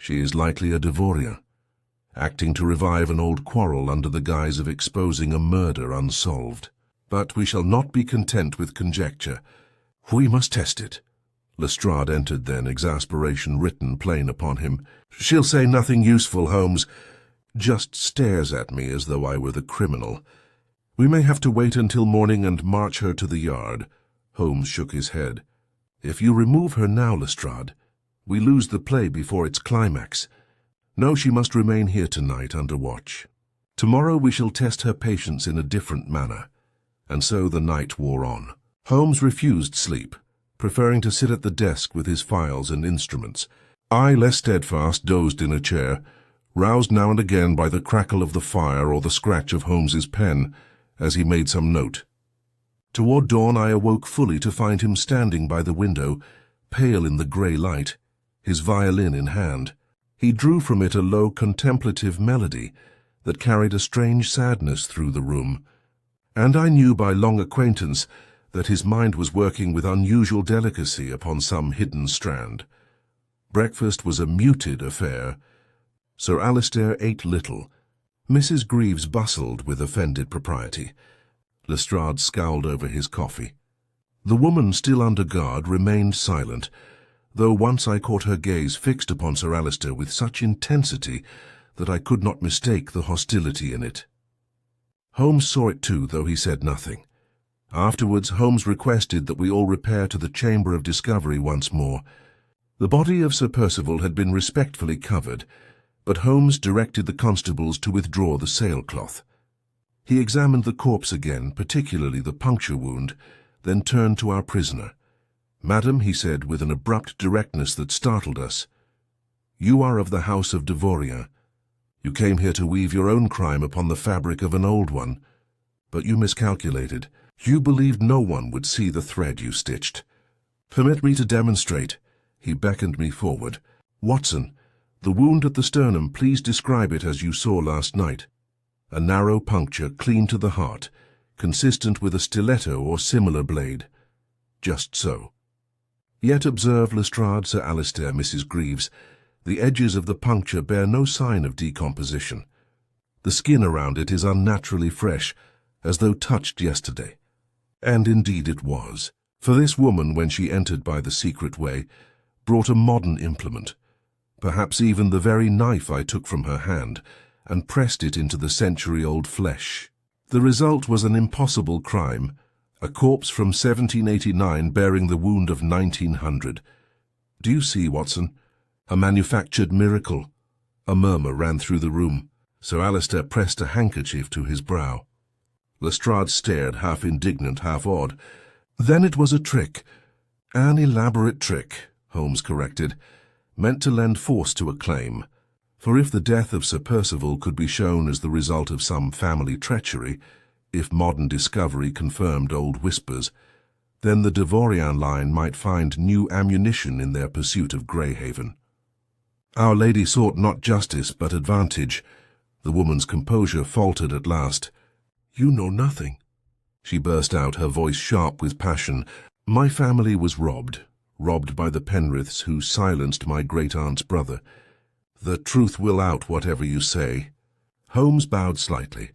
She is likely a Devorien, acting to revive an old quarrel under the guise of exposing a murder unsolved. But we shall not be content with conjecture. We must test it. Lestrade entered then, exasperation written plain upon him. She'll say nothing useful, Holmes. Just stares at me as though I were the criminal. We may have to wait until morning and march her to the yard. Holmes shook his head. If you remove her now, Lestrade, we lose the play before its climax. No, she must remain here tonight under watch. Tomorrow we shall test her patience in a different manner. And so the night wore on. Holmes refused sleep, preferring to sit at the desk with his files and instruments. I, less steadfast, dozed in a chair, roused now and again by the crackle of the fire or the scratch of Holmes's pen as he made some note. Toward dawn I awoke fully to find him standing by the window, pale in the grey light, his violin in hand. He drew from it a low contemplative melody that carried a strange sadness through the room, and I knew by long acquaintance that his mind was working with unusual delicacy upon some hidden strand. Breakfast was a muted affair. Sir Alistair ate little. Mrs. Greaves bustled with offended propriety. Lestrade scowled over his coffee. The woman, still under guard, remained silent, though once I caught her gaze fixed upon Sir Alistair with such intensity that I could not mistake the hostility in it. Holmes saw it too, though he said nothing. Afterwards, Holmes requested that we all repair to the Chamber of Discovery once more. The body of Sir Percival had been respectfully covered, but Holmes directed the constables to withdraw the sailcloth. He examined the corpse again, particularly the puncture wound, then turned to our prisoner. Madam, he said with an abrupt directness that startled us, you are of the house of Devorien. You came here to weave your own crime upon the fabric of an old one, but you miscalculated. You believed no one would see the thread you stitched. Permit me to demonstrate. He beckoned me forward. Watson, the wound at the sternum, please describe it as you saw last night. A narrow puncture clean to the heart, consistent with a stiletto or similar blade. Just so. Yet observe, Lestrade, Sir Alistair, Mrs. Greaves, the edges of the puncture bear no sign of decomposition. The skin around it is unnaturally fresh, as though touched yesterday. And indeed it was, for this woman, when she entered by the secret way, brought a modern implement, perhaps even the very knife I took from her hand, and pressed it into the century-old flesh. The result was an impossible crime, a corpse from 1789 bearing the wound of 1900. Do you see, Watson? A manufactured miracle. A murmur ran through the room. Sir Alistair pressed a handkerchief to his brow. Lestrade stared, half indignant, half awed. Then it was a trick. An elaborate trick, Holmes corrected, meant to lend force to a claim. For if the death of Sir Percival could be shown as the result of some family treachery, if modern discovery confirmed old whispers, then the Devorien line might find new ammunition in their pursuit of Greyhaven. Our lady sought not justice, but advantage. The woman's composure faltered at last. "You know nothing," she burst out, her voice sharp with passion. "My family was robbed by the Penriths, who silenced my great-aunt's brother. The truth will out, whatever you say." Holmes bowed slightly,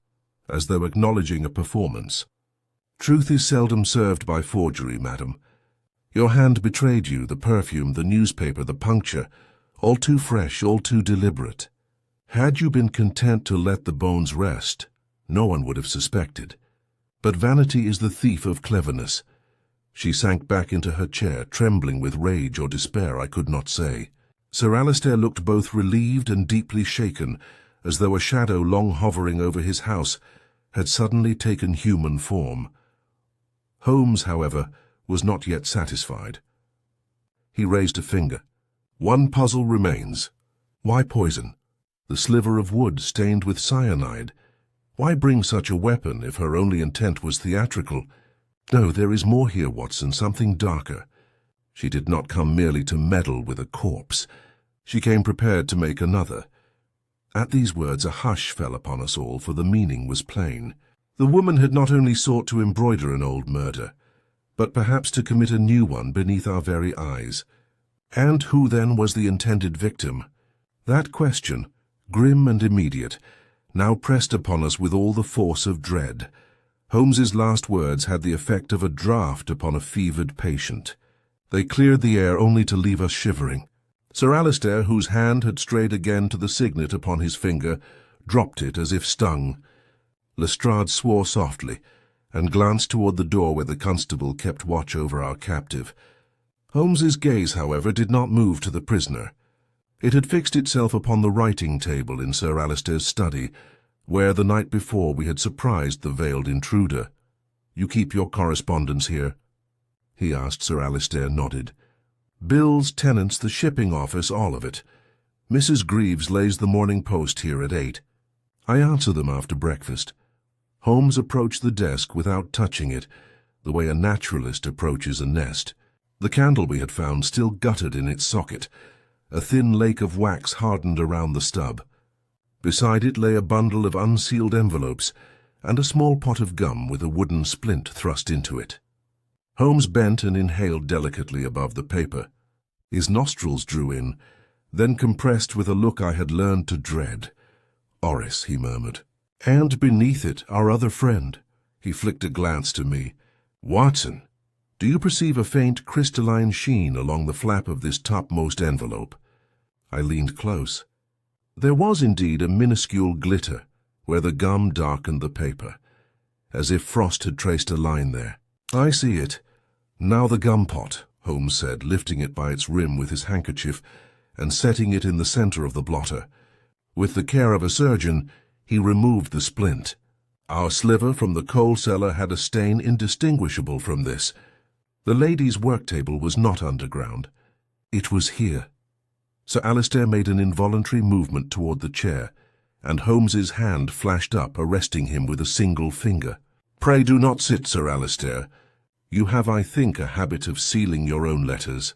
as though acknowledging a performance. "Truth is seldom served by forgery, madam. Your hand betrayed you, the perfume, the newspaper, the puncture, all too fresh, all too deliberate. Had you been content to let the bones rest, no one would have suspected. But vanity is the thief of cleverness." She sank back into her chair, trembling with rage or despair, I could not say. Sir Alistair looked both relieved and deeply shaken, as though a shadow long hovering over his house had suddenly taken human form. Holmes, however, was not yet satisfied. He raised a finger. "One puzzle remains. Why poison? The sliver of wood stained with cyanide. Why bring such a weapon if her only intent was theatrical? No, there is more here, Watson, something darker. She did not come merely to meddle with a corpse. She came prepared to make another." At these words a hush fell upon us all, for the meaning was plain. The woman had not only sought to embroider an old murder, but perhaps to commit a new one beneath our very eyes. And who then was the intended victim? That question, grim and immediate, now pressed upon us with all the force of dread. Holmes's last words had the effect of a draught upon a fevered patient. They cleared the air only to leave us shivering. Sir Alistair, whose hand had strayed again to the signet upon his finger, dropped it as if stung. Lestrade swore softly, and glanced toward the door where the constable kept watch over our captive. Holmes's gaze, however, did not move to the prisoner. It had fixed itself upon the writing table in Sir Alistair's study, where the night before we had surprised the veiled intruder. "You keep your correspondence here?" he asked. Sir Alistair nodded. "Bills, tenants, the shipping office, all of it. Mrs. Greaves lays the Morning Post here at 8. I answer them after breakfast." Holmes approached the desk without touching it, the way a naturalist approaches a nest. The candle we had found still guttered in its socket, a thin lake of wax hardened around the stub. Beside it lay a bundle of unsealed envelopes and a small pot of gum with a wooden splint thrust into it. Holmes bent and inhaled delicately above the paper. His nostrils drew in, then compressed with a look I had learned to dread. "Oris," he murmured. "And beneath it, our other friend." He flicked a glance to me. "Watson, do you perceive a faint crystalline sheen along the flap of this topmost envelope?" I leaned close. There was indeed a minuscule glitter where the gum darkened the paper, as if frost had traced a line there. "I see it. Now the gum pot," Holmes said, lifting it by its rim with his handkerchief and setting it in the center of the blotter. With the care of a surgeon, he removed the splint. Our sliver from the coal cellar had a stain indistinguishable from this. The lady's work table was not underground. It was here. Sir Alistair made an involuntary movement toward the chair, and Holmes's hand flashed up, arresting him with a single finger. "Pray do not sit, Sir Alistair. You have, I think, a habit of sealing your own letters."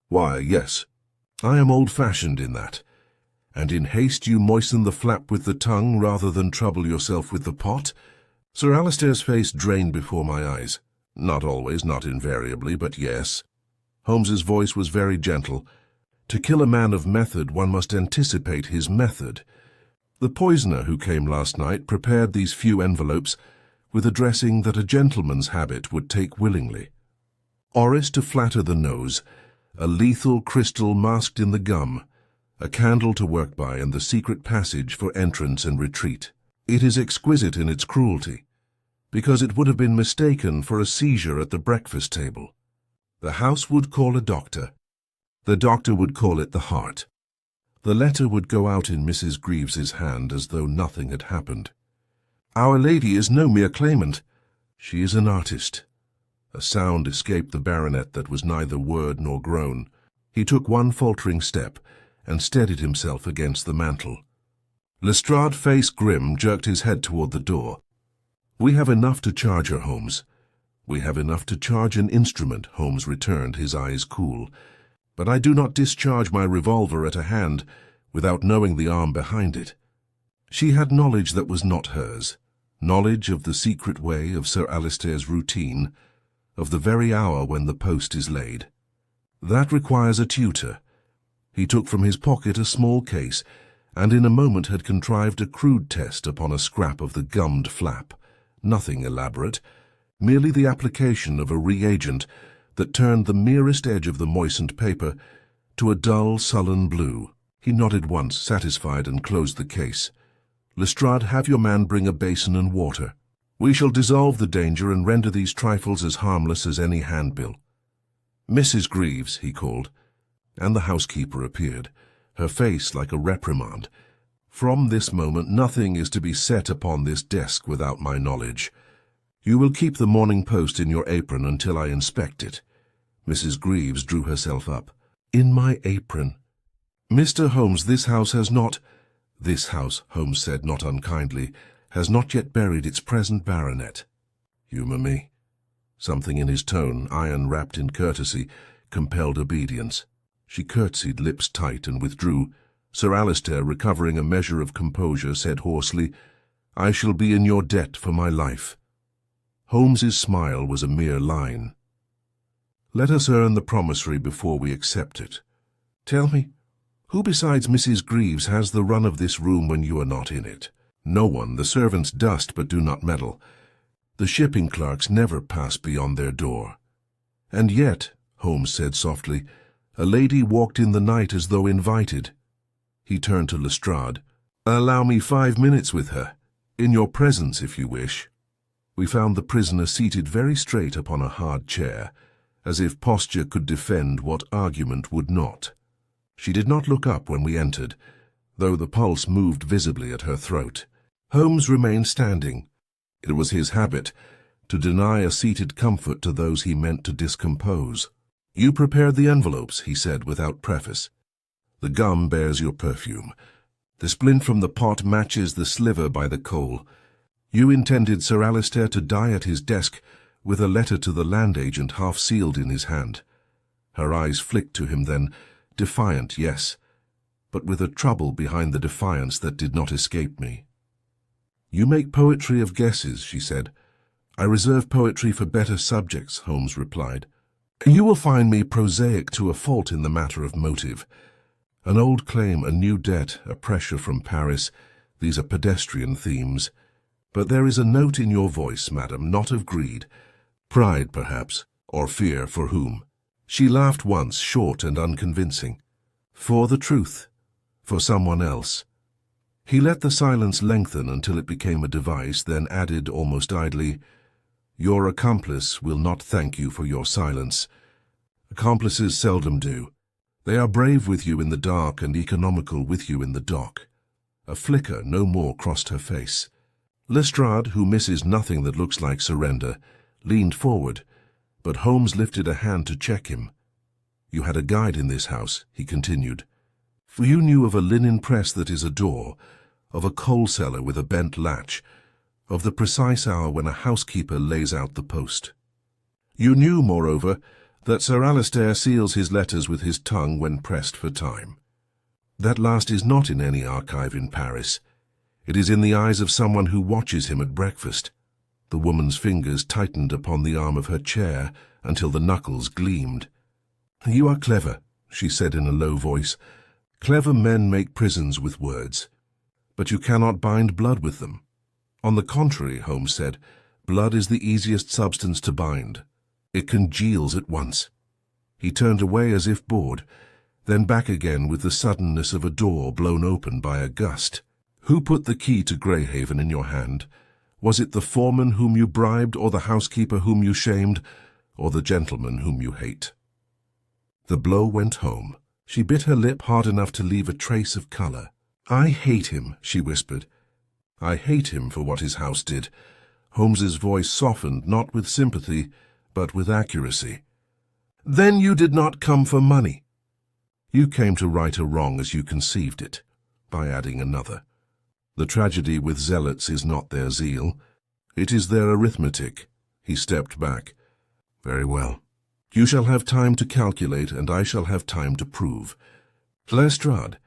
"Why, yes. I am old-fashioned in that. And in haste you moisten the flap with the tongue rather than trouble yourself with the pot?" Sir Alistair's face drained before my eyes. "Not always, not invariably, but yes." Holmes's voice was very gentle. "To kill a man of method, one must anticipate his method. The poisoner who came last night prepared these few envelopes with a dressing that a gentleman's habit would take willingly. Oris to flatter the nose, a lethal crystal masked in the gum, a candle to work by, and the secret passage for entrance and retreat. It is exquisite in its cruelty, because it would have been mistaken for a seizure at the breakfast table. The house would call a doctor. The doctor would call it the heart. The letter would go out in Mrs. Greaves's hand as though nothing had happened. Our lady is no mere claimant. She is an artist." A sound escaped the baronet that was neither word nor groan. He took one faltering step and steadied himself against the mantel. Lestrade, face grim, jerked his head toward the door. "We have enough to charge her, Holmes." "We have enough to charge an instrument," Holmes returned, his eyes cool. but I do not discharge my revolver at a hand without knowing the arm behind it. She had knowledge that was not hers, knowledge of the secret way of Sir Alistair's routine, of the very hour when the post is laid. That requires a tutor. He took from his pocket a small case, and in a moment had contrived a crude test upon a scrap of the gummed flap. Nothing elaborate, merely the application of a reagent that turned the merest edge of the moistened paper to a dull, sullen blue. He nodded once, satisfied, and closed the case. "Lestrade, have your man bring a basin and water. We shall dissolve the danger and render these trifles as harmless as any handbill." "Mrs. Greaves," he called, and the housekeeper appeared, her face like a reprimand. "From this moment nothing is to be set upon this desk without my knowledge. You will keep the Morning Post in your apron until I inspect it." Mrs. Greaves drew herself up. "In my apron? Mr. Holmes, this house has not—" "This house," Holmes said, not unkindly, "has not yet buried its present baronet. Humour me." Something in his tone, iron wrapped in courtesy, compelled obedience. She curtsied, lips tight, and withdrew. Sir Alistair, recovering a measure of composure, said hoarsely, "I shall be in your debt for my life." Holmes's smile was a mere line. "Let us earn the promissory before we accept it. Tell me, who besides Mrs. Greaves has the run of this room when you are not in it?" "No one. The servants dust but do not meddle. The shipping clerks never pass beyond their door." "And yet," Holmes said softly, "a lady walked in the night as though invited." He turned to Lestrade. "Allow me 5 minutes with her, in your presence if you wish." We found the prisoner seated very straight upon a hard chair, as if posture could defend what argument would not. She did not look up when we entered, though the pulse moved visibly at her throat. Holmes remained standing. It was his habit to deny a seated comfort to those he meant to discompose. "You prepared the envelopes," he said without preface. "The gum bears your perfume. The splint from the pot matches the sliver by the coal. You intended Sir Alistair to die at his desk with a letter to the land agent half sealed in his hand." Her eyes flicked to him then, defiant, yes, but with a trouble behind the defiance that did not escape me. "You make poetry of guesses," she said. "I reserve poetry for better subjects," Holmes replied. "You will find me prosaic to a fault in the matter of motive. An old claim, a new debt, a pressure from Paris, these are pedestrian themes. But there is a note in your voice, madam, not of greed. Pride, perhaps, or fear for whom?" She laughed once, short and unconvincing. "For the truth. For someone else." He let the silence lengthen until it became a device, then added almost idly, "Your accomplice will not thank you for your silence. Accomplices seldom do. They are brave with you in the dark and economical with you in the dock." A flicker, no more, crossed her face. Lestrade, who misses nothing that looks like surrender, leaned forward, but Holmes lifted a hand to check him. "You had a guide in this house," he continued. "For you knew of a linen press that is a door, of a coal cellar with a bent latch, of the precise hour when a housekeeper lays out the post. You knew, moreover, that Sir Alistair seals his letters with his tongue when pressed for time. That last is not in any archive in Paris. It is in the eyes of someone who watches him at breakfast." The woman's fingers tightened upon the arm of her chair until the knuckles gleamed. "You are clever," she said in a low voice. "Clever men make prisons with words. But you cannot bind blood with them." "On the contrary," Holmes said, "blood is the easiest substance to bind. It congeals at once." He turned away as if bored, then back again with the suddenness of a door blown open by a gust. "Who put the key to Greyhaven in your hand? Was it the foreman whom you bribed, or the housekeeper whom you shamed, or the gentleman whom you hate?" The blow went home. She bit her lip hard enough to leave a trace of colour. "I hate him," she whispered. "I hate him for what his house did." Holmes's voice softened, not with sympathy, but with accuracy. "Then you did not come for money." "You came to right a wrong as you conceived it, by adding another. The tragedy with zealots is not their zeal. It is their arithmetic." He stepped back. "Very well. You shall have time to calculate, and I shall have time to prove. Lestrade,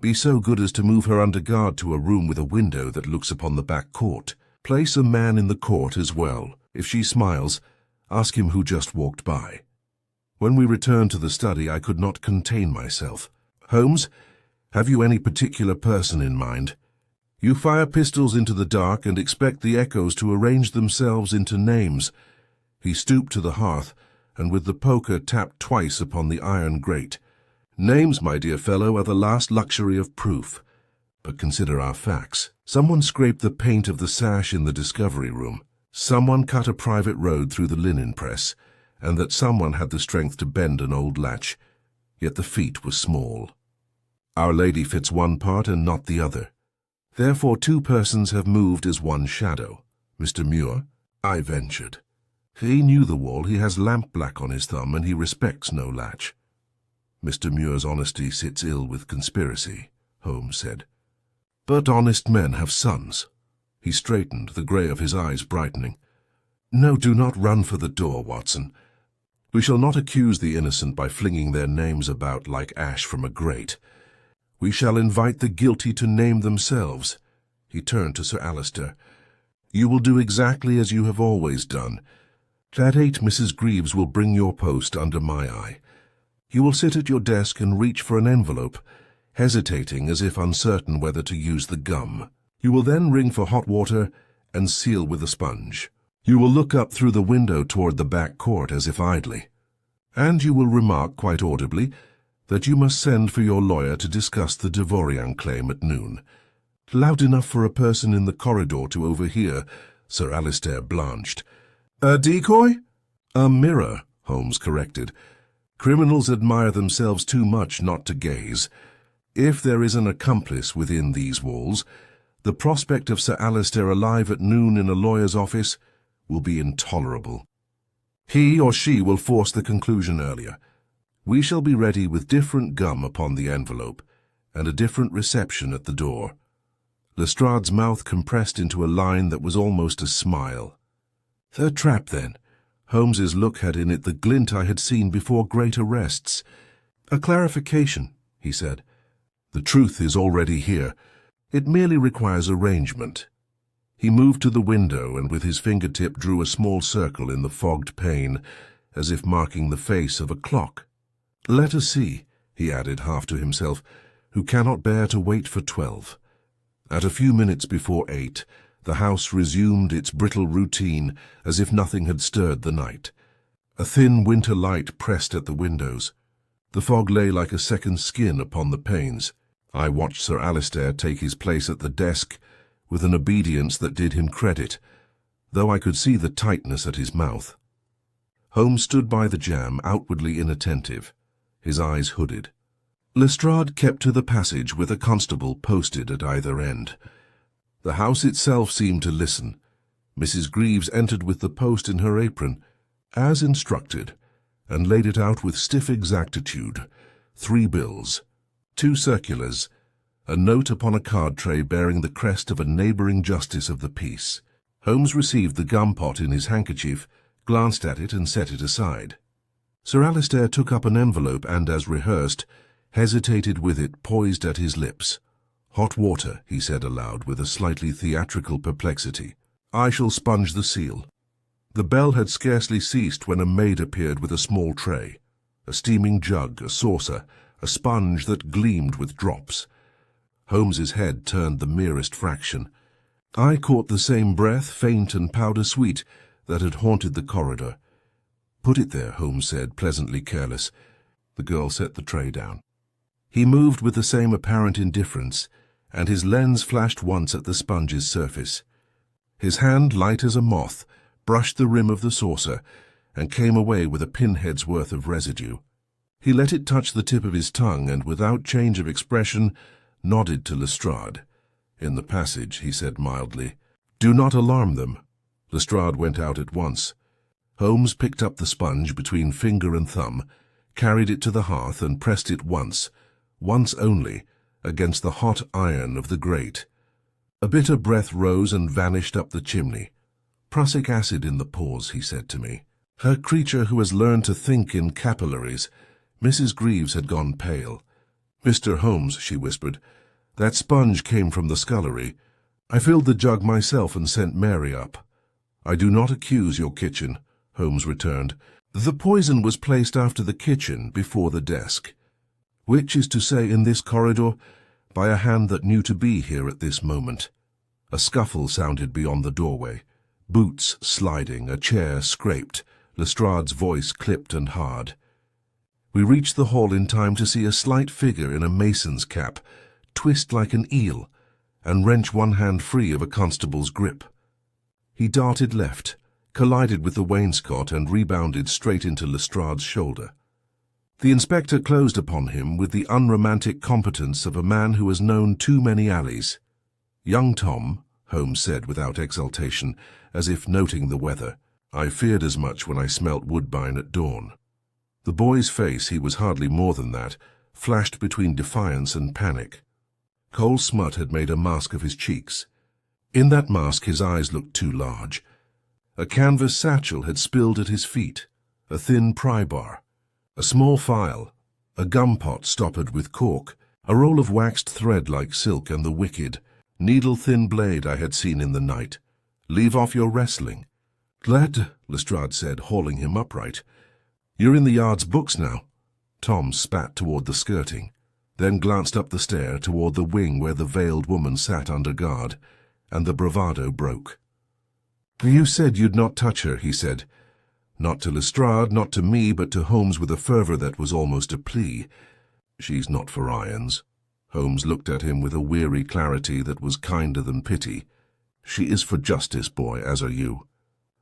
be so good as to move her under guard to a room with a window that looks upon the back court. Place a man in the court as well. If she smiles, ask him who just walked by. When we returned to the study, I could not contain myself. Holmes, have you any particular person in mind? You fire pistols into the dark and expect the echoes to arrange themselves into names. He stooped to the hearth, and with the poker tapped twice upon the iron grate. Names, my dear fellow, are the last luxury of proof. But consider our facts. Someone scraped the paint of the sash in the discovery room. Someone cut a private road through the linen press, and that someone had the strength to bend an old latch. Yet the feat was small. Our lady fits one part and not the other. Therefore 2 persons have moved as one shadow. Mr. Muir, I ventured. He knew the wall, he has lampblack on his thumb, and he respects no latch. Mr. Muir's honesty sits ill with conspiracy, Holmes said. But honest men have sons. He straightened, the grey of his eyes brightening. No, do not run for the door, Watson. We shall not accuse the innocent by flinging their names about like ash from a grate. We shall invite the guilty to name themselves. He turned to Sir Alister. You will do exactly as you have always done. That 8 Mrs. Greaves will bring your post under my eye. You will sit at your desk and reach for an envelope, hesitating as if uncertain whether to use the gum. You will then ring for hot water and seal with a sponge. You will look up through the window toward the back court as if idly. And you will remark quite audibly that you must send for your lawyer to discuss the Devoryan claim at noon. Loud enough for a person in the corridor to overhear. Sir Alister blanched. A decoy? A mirror, Holmes corrected. Criminals admire themselves too much not to gaze. If there is an accomplice within these walls, the prospect of Sir Alister alive at noon in a lawyer's office will be intolerable. He or she will force the conclusion earlier. We shall be ready with different gum upon the envelope and a different reception at the door. Lestrade's mouth compressed into a line that was almost a smile. The trap, then. Holmes's look had in it the glint I had seen before great arrests. A clarification, he said. The truth is already here. It merely requires arrangement. He moved to the window and with his fingertip drew a small circle in the fogged pane, as if marking the face of a clock. Let us see, he added half to himself, who cannot bear to wait for 12. At a few minutes before 8, the house resumed its brittle routine as if nothing had stirred the night. A thin winter light pressed at the windows. The fog lay like a second skin upon the panes. I watched Sir Alister take his place at the desk with an obedience that did him credit, though I could see the tightness at his mouth. Holmes stood by the jamb, outwardly inattentive, his eyes hooded. Lestrade kept to the passage with a constable posted at either end. The house itself seemed to listen. Mrs. Greaves entered with the post in her apron, as instructed, and laid it out with stiff exactitude. 3 bills, 2 circulars, a note upon a card tray bearing the crest of a neighbouring justice of the peace. Holmes received the gum pot in his handkerchief, glanced at it and set it aside. Sir Alister took up an envelope and, as rehearsed, hesitated with it poised at his lips. Hot water, he said aloud with a slightly theatrical perplexity. I shall sponge the seal. The bell had scarcely ceased when a maid appeared with a small tray, a steaming jug, a saucer, a sponge that gleamed with drops. Holmes's head turned the merest fraction. I caught the same breath, faint and powder-sweet, that had haunted the corridor. Put it there, Holmes said, pleasantly careless. The girl set the tray down. He moved with the same apparent indifference, and his lens flashed once at the sponge's surface. His hand, light as a moth, brushed the rim of the saucer and came away with a pinhead's worth of residue. He let it touch the tip of his tongue and, without change of expression, nodded to Lestrade. In the passage, he said mildly, "Do not alarm them." Lestrade went out at once. Holmes picked up the sponge between finger and thumb, carried it to the hearth and pressed it once only, against the hot iron of the grate. A bitter breath rose and vanished up the chimney. "Prussic acid in the pores," he said to me. Her creature who has learned to think in capillaries. Mrs. Greaves had gone pale. "Mr. Holmes," she whispered, "that sponge came from the scullery. I filled the jug myself and sent Mary up." "I do not accuse your kitchen," Holmes returned. "The poison was placed after the kitchen, before the desk. Which is to say, in this corridor, by a hand that knew to be here at this moment." A scuffle sounded beyond the doorway. Boots sliding, a chair scraped, Lestrade's voice clipped and hard. We reached the hall in time to see a slight figure in a mason's cap twist like an eel and wrench one hand free of a constable's grip. He darted left, collided with the wainscot and rebounded straight into Lestrade's shoulder. The inspector closed upon him with the unromantic competence of a man who has known too many alleys. "Young Tom," Holmes said without exultation, as if noting the weather. "I feared as much when I smelt Woodbine at dawn." The boy's face, he was hardly more than that, flashed between defiance and panic. Coal smut had made a mask of his cheeks. In that mask his eyes looked too large. A canvas satchel had spilled at his feet, a thin pry-bar, a small file, a gum-pot stoppered with cork, a roll of waxed thread like silk, and the wicked, needle-thin blade I had seen in the night. "Leave off your wrestling." "Glad," Lestrade said, hauling him upright. "You're in the yard's books now." Tom spat toward the skirting, then glanced up the stair toward the wing where the veiled woman sat under guard, and the bravado broke. "You said you'd not touch her," he said. Not to Lestrade, not to me, but to Holmes with a fervor that was almost a plea. "She's not for irons." Holmes looked at him with a weary clarity that was kinder than pity. "She is for justice, boy, as are you.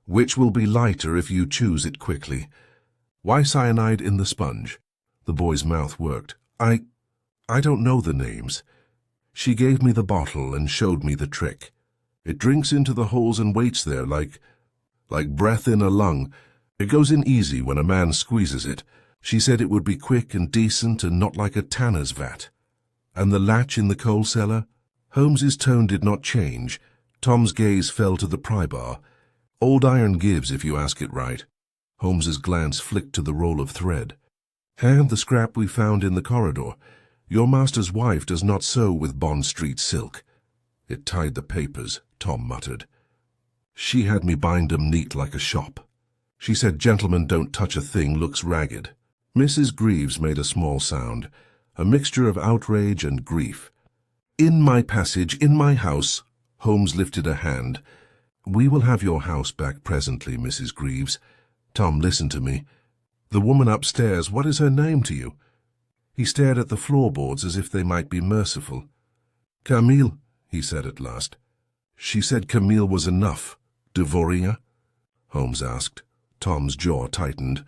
Which will be lighter if you choose it quickly. Why cyanide in the sponge?" The boy's mouth worked. I don't know the names. She gave me the bottle and showed me the trick. It drinks into the holes and waits there like breath in a lung. It goes in easy when a man squeezes it. She said it would be quick and decent and not like a tanner's vat. And the latch in the coal cellar? Holmes's tone did not change. Tom's gaze fell to the pry-bar. "Old iron gives if you ask it right." Holmes's glance flicked to the roll of thread. "And the scrap we found in the corridor. Your master's wife does not sew with Bond Street silk." "It tied the papers," Tom muttered. "She had me bind 'em neat like a shop. She said gentlemen don't touch a thing looks ragged." Mrs. Greaves made a small sound, a mixture of outrage and grief. "In my passage, in my house." Holmes lifted a hand. "We will have your house back presently, Mrs. Greaves. Tom, listen to me. The woman upstairs, what is her name to you?" He stared at the floorboards as if they might be merciful. "Camille," he said at last. "She said Camille was enough. Devoria?" Holmes asked. Tom's jaw tightened.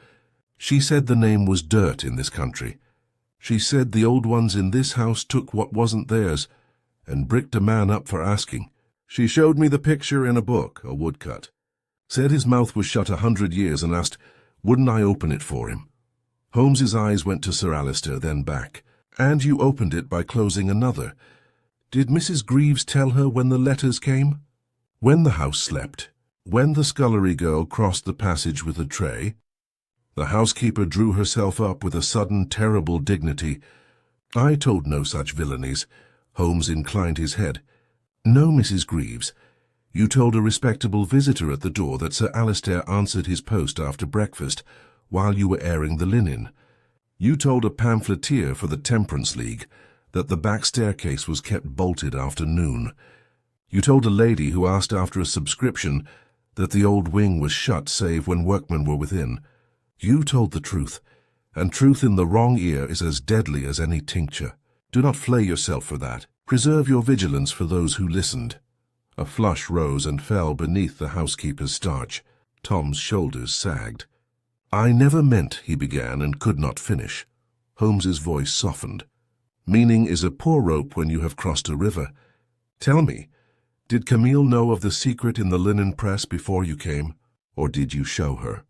"She said the name was dirt in this country. She said the old ones in this house took what wasn't theirs and bricked a man up for asking. She showed me the picture in a book, a woodcut. Said his mouth was shut 100 years and asked, wouldn't I open it for him?" Holmes's eyes went to Sir Alister, then back. "And you opened it by closing another. Did Mrs. Greaves tell her when the letters came?" "When the house slept. When the scullery girl crossed the passage with a tray." The housekeeper drew herself up with a sudden, terrible dignity. "I told no such villainies." Holmes inclined his head. "No, Mrs. Greaves. You told a respectable visitor at the door that Sir Alister answered his post after breakfast, while you were airing the linen. You told a pamphleteer for the Temperance League that the back staircase was kept bolted after noon. You told a lady who asked after a subscription that the old wing was shut save when workmen were within. You told the truth, and truth in the wrong ear is as deadly as any tincture. Do not flay yourself for that. Preserve your vigilance for those who listened." A flush rose and fell beneath the housekeeper's starch. Tom's shoulders sagged. "I never meant," he began, and could not finish. Holmes's voice softened. "Meaning is a poor rope when you have crossed a river. Tell me, did Camille know of the secret in the linen press before you came, or did you show her?"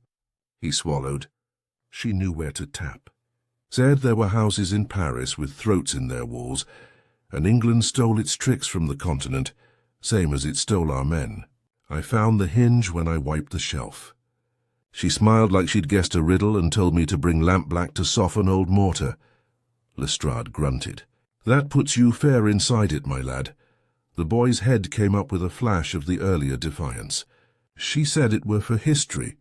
He swallowed. "She knew where to tap. Said there were houses in Paris with throats in their walls, and England stole its tricks from the continent, same as it stole our men. I found the hinge when I wiped the shelf. She smiled like she'd guessed a riddle and told me to bring lampblack to soften old mortar. Lestrade grunted. That puts you fair inside it, my lad. The boy's head came up with a flash of the earlier defiance. She said it were for history,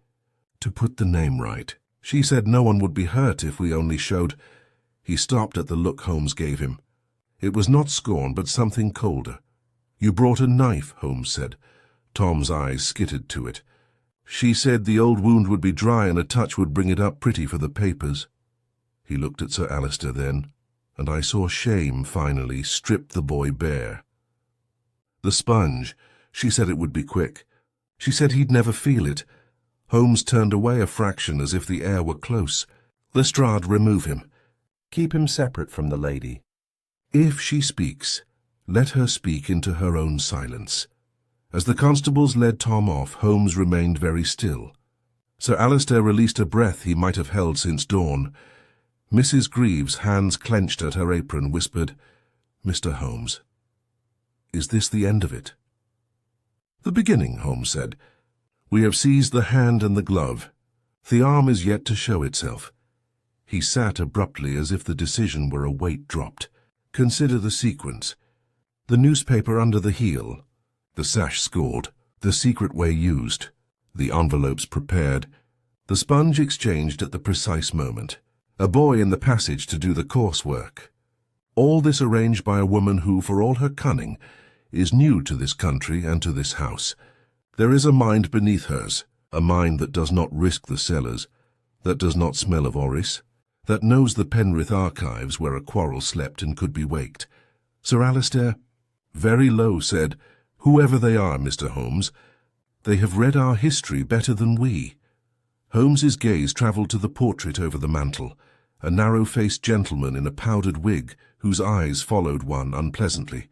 to put the name right. She said no one would be hurt if we only showed... He stopped at the look Holmes gave him. It was not scorn, but something colder. You brought a knife, Holmes said. Tom's eyes skittered to it. She said the old wound would be dry and a touch would bring it up pretty for the papers. He looked at Sir Alister then, and I saw shame finally strip the boy bare. The sponge, she said it would be quick. She said he'd never feel it. Holmes turned away a fraction as if the air were close. Lestrade, remove him. Keep him separate from the lady. If she speaks, let her speak into her own silence. As the constables led Tom off, Holmes remained very still. Sir Alister released a breath he might have held since dawn. Mrs. Greaves, hands clenched at her apron, whispered, Mr. Holmes, is this the end of it? The beginning, Holmes said. We have seized the hand and the glove. The arm is yet to show itself. He sat abruptly as if the decision were a weight dropped. Consider the sequence. The newspaper under the heel, the sash scored, the secret way used, the envelopes prepared, the sponge exchanged at the precise moment, a boy in the passage to do the coursework. All this arranged by a woman who, for all her cunning, is new to this country and to this house. There is a mind beneath hers, a mind that does not risk the cellars, that does not smell of orris, that knows the Penrith archives where a quarrel slept and could be waked. Sir Alister, very low, said, Whoever they are, Mr. Holmes, they have read our history better than we. Holmes's gaze travelled to the portrait over the mantel, a narrow-faced gentleman in a powdered wig whose eyes followed one unpleasantly.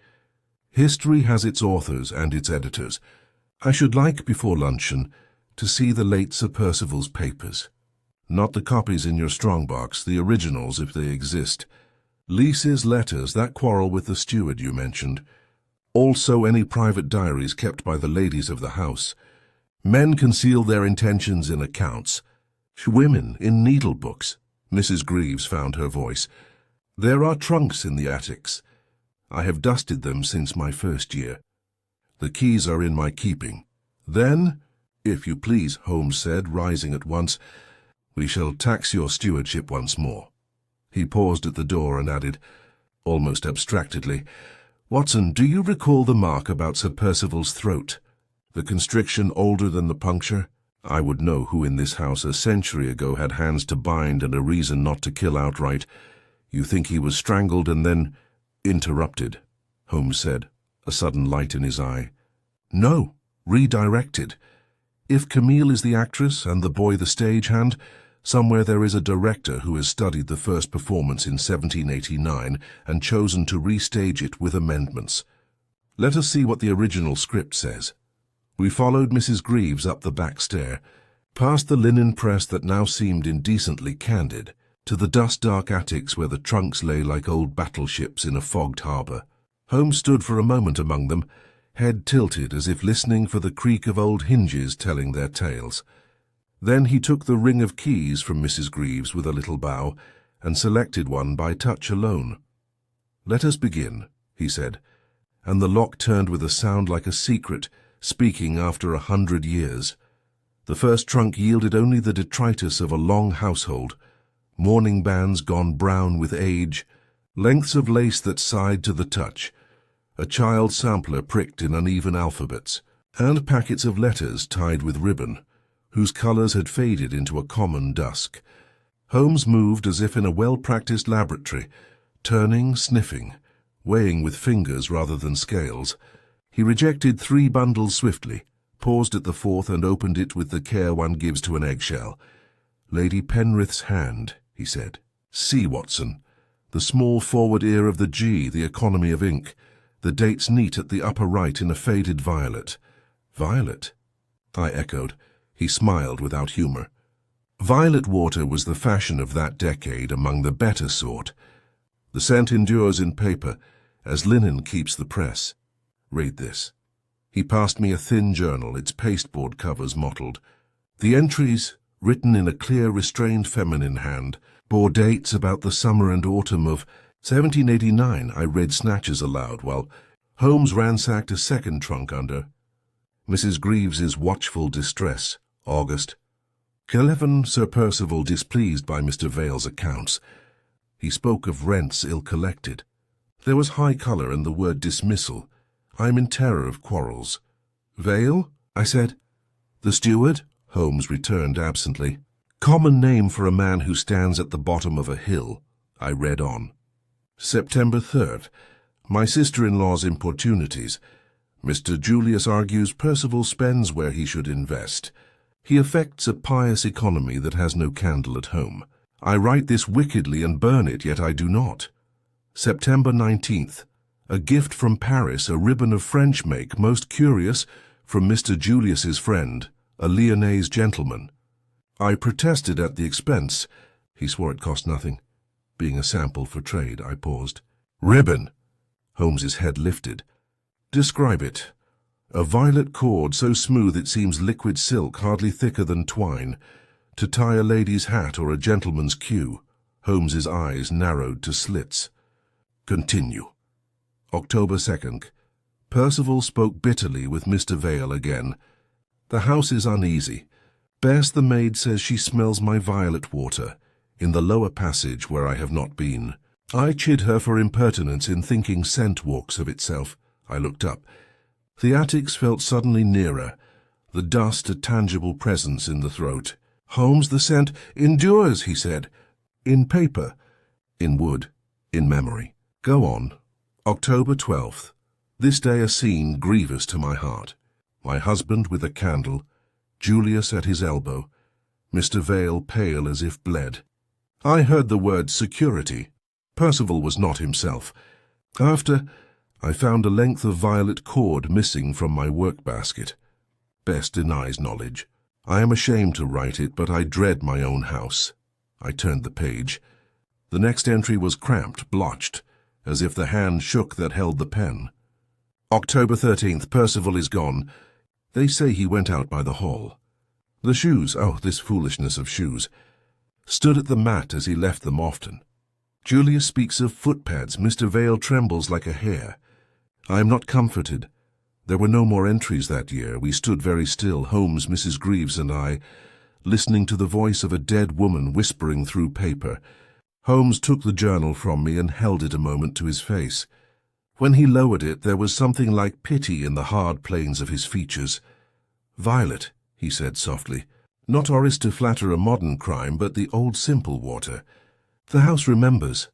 History has its authors and its editors. I should like, before luncheon, to see the late Sir Percival's papers. Not the copies in your strong-box, the originals if they exist. Lisa's letters, that quarrel with the steward you mentioned. Also any private diaries kept by the ladies of the house. Men conceal their intentions in accounts. Women in needle-books. Mrs. Greaves found her voice. There are trunks in the attics. I have dusted them since my first year. The keys are in my keeping. Then, if you please, Holmes said, rising at once, we shall tax your stewardship once more. He paused at the door and added, almost abstractedly, Watson, do you recall the mark about Sir Percival's throat? The constriction older than the puncture? I would know who in this house a century ago had hands to bind and a reason not to kill outright. You think he was strangled and then interrupted, Holmes said, a sudden light in his eye. No, redirected. If Camille is the actress and the boy the stagehand, somewhere there is a director who has studied the first performance in 1789 and chosen to restage it with amendments. Let us see what the original script says. We followed Mrs. Greaves up the back stair, past the linen press that now seemed indecently candid, to the dust-dark attics where the trunks lay like old battleships in a fogged harbour. Holmes stood for a moment among them, head tilted as if listening for the creak of old hinges telling their tales. Then he took the ring of keys from Mrs. Greaves with a little bow, and selected one by touch alone. Let us begin, he said, and the lock turned with a sound like a secret, speaking after 100 years. The first trunk yielded only the detritus of a long household, mourning bands gone brown with age, lengths of lace that sighed to the touch, a child sampler pricked in uneven alphabets, and packets of letters tied with ribbon, whose colours had faded into a common dusk. Holmes moved as if in a well-practised laboratory, turning, sniffing, weighing with fingers rather than scales. He rejected 3 bundles swiftly, paused at the 4th and opened it with the care one gives to an eggshell. Lady Penrith's hand, he said. See, Watson, the small forward ear of the G, the economy of ink, the dates neat at the upper right in a faded violet. Violet? I echoed. He smiled without humour. Violet water was the fashion of that decade among the better sort. The scent endures in paper, as linen keeps the press. Read this. He passed me a thin journal, its pasteboard covers mottled. The entries written in a clear, restrained feminine hand, bore dates about the summer and autumn of 1789. I read snatches aloud while Holmes ransacked a second trunk under Mrs. Greaves's watchful distress, August. 11. Sir Percival displeased by Mr. Vale's accounts. He spoke of rents ill-collected. There was high colour in the word dismissal. I am in terror of quarrels. Vale? I said. The steward? Holmes returned absently. Common name for a man who stands at the bottom of a hill. I read on. September 3rd. My sister-in-law's importunities. Mr. Julius argues Percival spends where he should invest. He affects a pious economy that has no candle at home. I write this wickedly and burn it, yet I do not. September 19th. A gift from Paris, a ribbon of French make, most curious, from Mr. Julius's friend, a Lyonnese gentleman. I protested at the expense. He swore it cost nothing. Being a sample for trade, I paused. Ribbon! Holmes's head lifted. Describe it. A violet cord so smooth it seems liquid silk, hardly thicker than twine, to tie a lady's hat or a gentleman's queue. Holmes's eyes narrowed to slits. Continue. October 2nd. Percival spoke bitterly with Mr. Vale again. The house is uneasy. Bess the maid says she smells my violet water, in the lower passage where I have not been. I chid her for impertinence in thinking scent walks of itself. I looked up. The attics felt suddenly nearer, the dust a tangible presence in the throat. Holmes, the scent endures, he said. In paper, in wood, in memory. Go on. October 12th. This day a scene grievous to my heart. My husband with a candle, Julius at his elbow, Mr. Vale pale as if bled. I heard the word security. Percival was not himself. After, I found a length of violet cord missing from my work-basket. Bess denies knowledge. I am ashamed to write it, but I dread my own house. I turned the page. The next entry was cramped, blotched, as if the hand shook that held the pen. October 13th. Percival is gone. They say he went out by the hall. The shoes, oh, this foolishness of shoes, stood at the mat as he left them often. Julius speaks of footpads. Mr. Vale trembles like a hare. I am not comforted. There were no more entries that year. We stood very still, Holmes, Mrs. Greaves, and I, listening to the voice of a dead woman whispering through paper. Holmes took the journal from me and held it a moment to his face. When he lowered it, there was something like pity in the hard planes of his features. Violet, he said softly, not oris to flatter a modern crime, but the old simple water. The house remembers.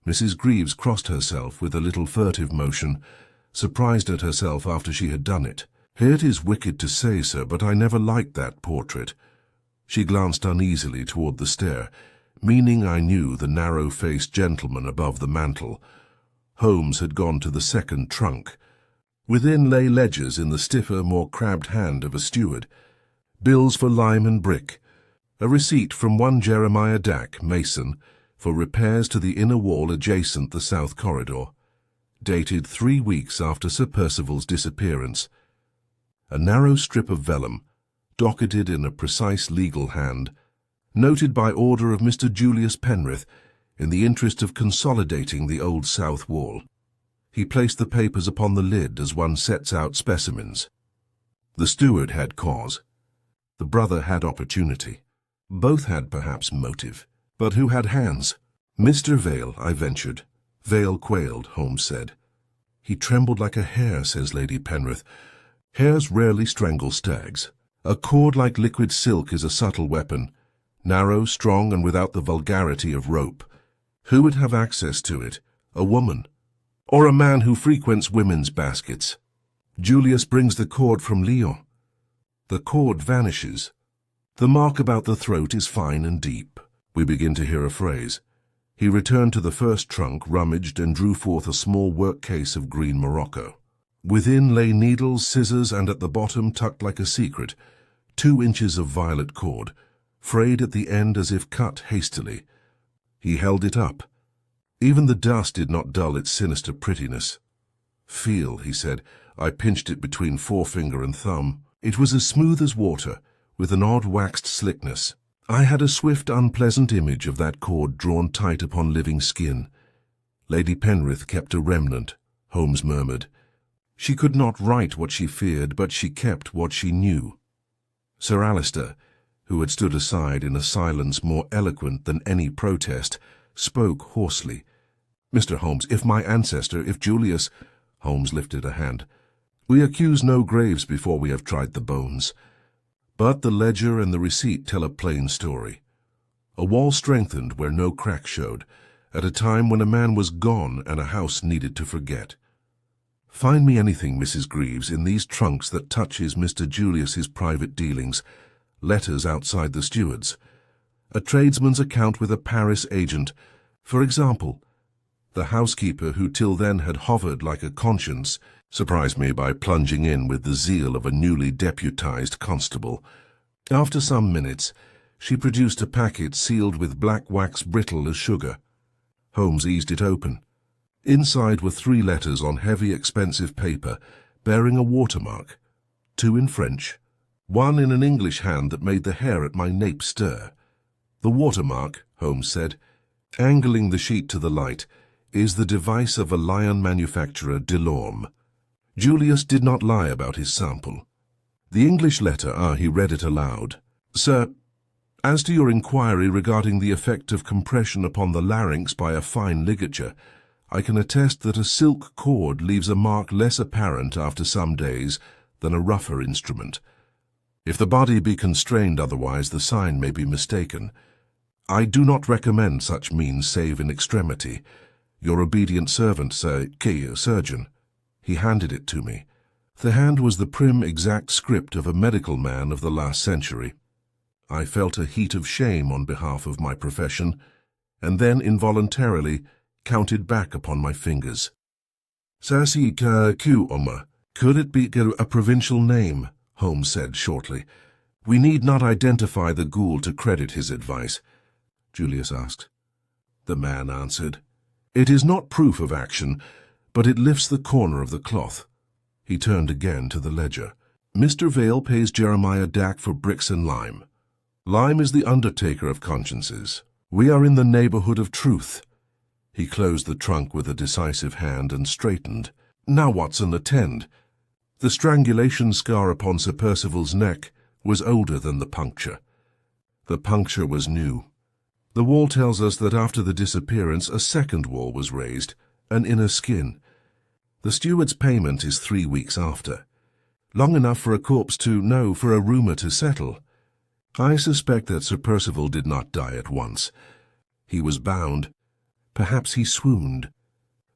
Mrs. Greaves crossed herself with a little furtive motion, surprised at herself after she had done it. It is wicked to say, sir, but I never liked that portrait. She glanced uneasily toward the stair, meaning I knew the narrow-faced gentleman above the mantel. Holmes had gone to the second trunk. Within lay ledgers in the stiffer, more crabbed hand of a steward, bills for lime and brick, a receipt from one Jeremiah Dack, mason, for repairs to the inner wall adjacent the south corridor, dated 3 weeks after Sir Percival's disappearance. A narrow strip of vellum, docketed in a precise legal hand, noted by order of Mr. Julius Penrith, in the interest of consolidating the old south wall. He placed the papers upon the lid as one sets out specimens. The steward had cause. The brother had opportunity. Both had perhaps motive. But who had hands? Mr. Vale, I ventured. Vale quailed, Holmes said. He trembled like a hare, says Lady Penrith. Hares rarely strangle stags. A cord like liquid silk is a subtle weapon, narrow, strong, and without the vulgarity of rope. Who would have access to it? A woman, or a man who frequents women's baskets? Julius brings the cord from Lyon. The cord vanishes. The mark about the throat is fine and deep. We begin to hear a phrase. He returned to the first trunk, rummaged, and drew forth a small work case of green morocco. Within lay needles, scissors, and at the bottom, tucked like a secret, 2 inches of violet cord, frayed at the end as if cut hastily. He held it up. Even the dust did not dull its sinister prettiness. Feel, he said. I pinched it between forefinger and thumb. It was as smooth as water, with an odd waxed slickness. I had a swift, unpleasant image of that cord drawn tight upon living skin. Lady Penrith kept a remnant, Holmes murmured. She could not write what she feared, but she kept what she knew. Sir Alister, who had stood aside in a silence more eloquent than any protest, spoke hoarsely. "Mr. Holmes, if my ancestor, if Julius—" Holmes lifted a hand. "We accuse no graves before we have tried the bones. But the ledger and the receipt tell a plain story. A wall strengthened where no crack showed, at a time when a man was gone and a house needed to forget. Find me anything, Mrs. Greaves, in these trunks that touches Mr. Julius's private dealings, letters outside the steward's, a tradesman's account with a Paris agent, for example. The housekeeper who till then had hovered like a conscience surprised me by plunging in with the zeal of a newly deputized constable. After some minutes, she produced a packet sealed with black wax brittle as sugar. Holmes eased it open. Inside were 3 letters on heavy, expensive paper, bearing a watermark, 2 in French, 1 in an English hand that made the hair at my nape stir. The watermark, Holmes said, angling the sheet to the light, is the device of a lion manufacturer, Delorme. Julius did not lie about his sample. The English letter, he read it aloud. "Sir, as to your inquiry regarding the effect of compression upon the larynx by a fine ligature, I can attest that a silk cord leaves a mark less apparent after some days than a rougher instrument. If the body be constrained otherwise, the sign may be mistaken. I do not recommend such means save in extremity. Your obedient servant, Sir K. Surgeon." He handed it to me. The hand was the prim, exact script of a medical man of the last century. I felt a heat of shame on behalf of my profession, and then involuntarily counted back upon my fingers. "Sasi Kuma. Could it be a provincial name?" Holmes said shortly. "We need not identify the ghoul to credit his advice," Julius asked. The man answered, "It is not proof of action, but it lifts the corner of the cloth." He turned again to the ledger. "Mr. Vale pays Jeremiah Dack for bricks and lime. Lime is the undertaker of consciences. We are in the neighborhood of truth." He closed the trunk with a decisive hand and straightened. "Now, Watson, attend. The strangulation scar upon Sir Percival's neck was older than the puncture. The puncture was new. The wall tells us that after the disappearance a second wall was raised, an inner skin. The steward's payment is 3 weeks after. Long enough for a corpse to know, for a rumour to settle. I suspect that Sir Percival did not die at once. He was bound. Perhaps he swooned.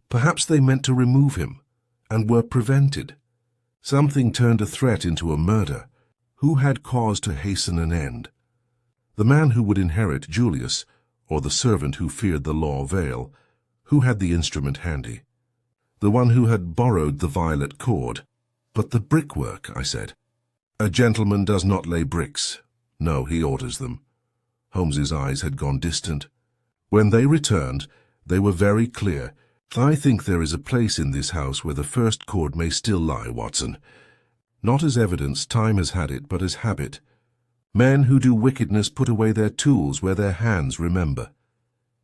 Perhaps they meant to remove him, and were prevented. Something turned a threat into a murder. Who had cause to hasten an end? The man who would inherit Julius, or the servant who feared the law Vale? Who had the instrument handy? The one who had borrowed the violet cord. "But the brickwork," I said. "A gentleman does not lay bricks. No, he orders them." Holmes's eyes had gone distant. When they returned, they were very clear. "I think there is a place in this house where the first cord may still lie, Watson. Not as evidence, time has had it, but as habit. Men who do wickedness put away their tools where their hands remember."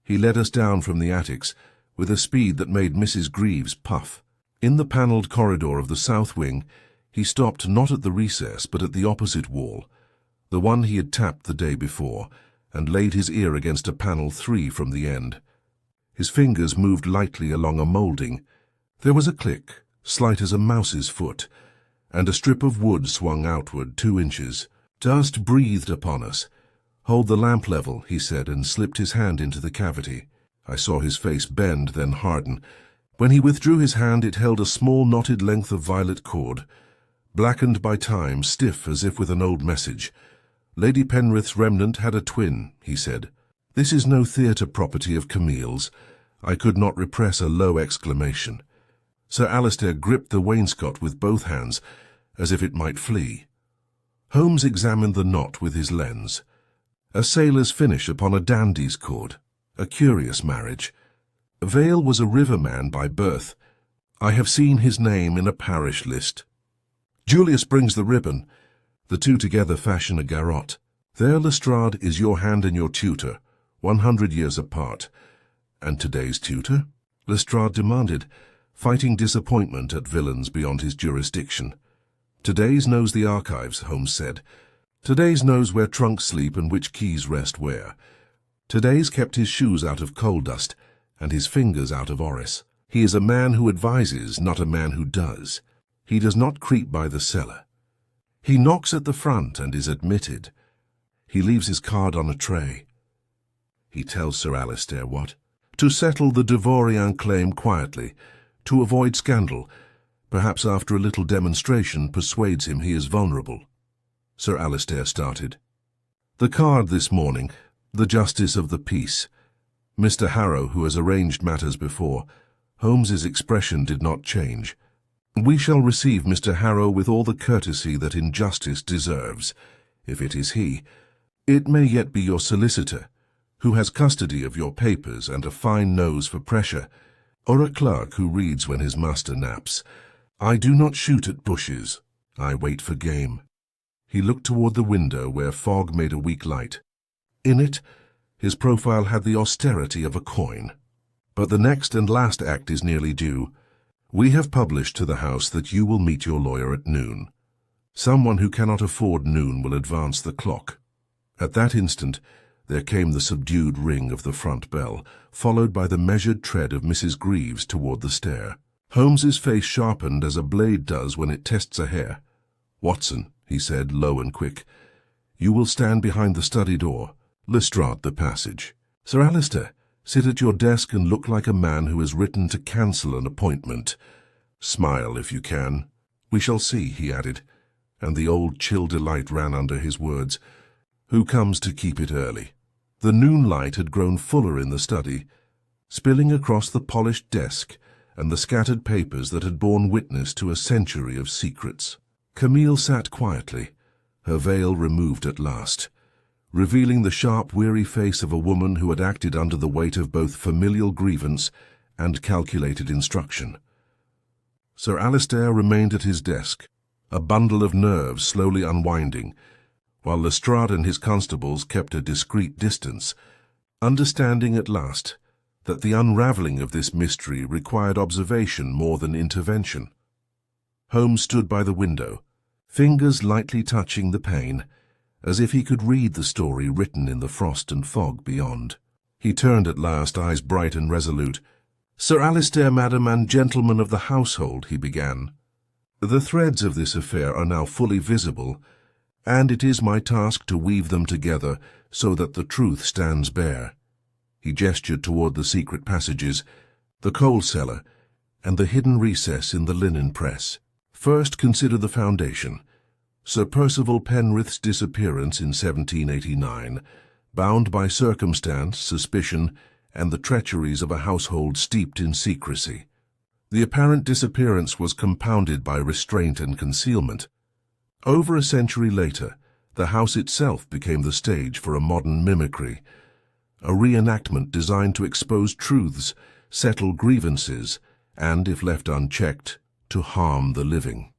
He led us down from the attics, with a speed that made Mrs. Greaves puff. In the panelled corridor of the south wing, he stopped not at the recess, but at the opposite wall, the one he had tapped the day before, and laid his ear against a panel 3 from the end. His fingers moved lightly along a moulding. There was a click, slight as a mouse's foot, and a strip of wood swung outward 2 inches. Dust breathed upon us. "Hold the lamp level," he said, and slipped his hand into the cavity. I saw his face bend, then harden. When he withdrew his hand, it held a small knotted length of violet cord, blackened by time, stiff as if with an old message. "Lady Penrith's remnant had a twin," he said. "This is no theatre property of Camille's." I could not repress a low exclamation. Sir Alister gripped the wainscot with both hands, as if it might flee. Holmes examined the knot with his lens. A sailor's finish upon a dandy's cord. A curious marriage. Vale was a riverman by birth. I have seen his name in a parish list. Julius brings the ribbon. The two together fashion a garrote. There Lestrade is your hand and your tutor, 100 years apart. And today's tutor? Lestrade demanded, fighting disappointment at villains beyond his jurisdiction. Today's knows the archives, Holmes said. Today's knows where trunks sleep and which keys rest where. Today's kept his shoes out of coal dust and his fingers out of orris. He is a man who advises, not a man who does. He does not creep by the cellar. He knocks at the front and is admitted. He leaves his card on a tray. He tells Sir Alistair what? To settle the Devorien claim quietly, to avoid scandal, perhaps after a little demonstration persuades him he is vulnerable. Sir Alistair started. The card this morning, the Justice of the Peace. Mr. Harrow, who has arranged matters before. Holmes's expression did not change. We shall receive Mr. Harrow with all the courtesy that injustice deserves, if it is he. It may yet be your solicitor, who has custody of your papers and a fine nose for pressure, or a clerk who reads when his master naps. I do not shoot at bushes. I wait for game. He looked toward the window where fog made a weak light. In it, his profile had the austerity of a coin. But the next and last act is nearly due. We have published to the House that you will meet your lawyer at noon. Someone who cannot afford noon will advance the clock. At that instant, there came the subdued ring of the front bell, followed by the measured tread of Mrs. Greaves toward the stair. Holmes's face sharpened as a blade does when it tests a hair. Watson, he said, low and quick, you will stand behind the study door. Lestrade the passage. Sir Alistair, sit at your desk and look like a man who has written to cancel an appointment. Smile if you can. We shall see, he added, and the old chill delight ran under his words. Who comes to keep it early? The noon light had grown fuller in the study, spilling across the polished desk and the scattered papers that had borne witness to a century of secrets. Camille sat quietly, her veil removed at last, revealing the sharp, weary face of a woman who had acted under the weight of both familial grievance and calculated instruction. Sir Alistair remained at his desk, a bundle of nerves slowly unwinding, while Lestrade and his constables kept a discreet distance, understanding at last that the unravelling of this mystery required observation more than intervention. Holmes stood by the window, fingers lightly touching the pane, as if he could read the story written in the frost and fog beyond. He turned at last, eyes bright and resolute. Sir Alistair, madam, and gentlemen of the household, he began. The threads of this affair are now fully visible, and it is my task to weave them together so that the truth stands bare. He gestured toward the secret passages, the coal cellar, and the hidden recess in the linen press. First consider the foundation. Sir Percival Penrith's disappearance in 1789, bound by circumstance, suspicion, and the treacheries of a household steeped in secrecy. The apparent disappearance was compounded by restraint and concealment. Over a century later, the house itself became the stage for a modern mimicry, a reenactment designed to expose truths, settle grievances, and, if left unchecked, to harm the living.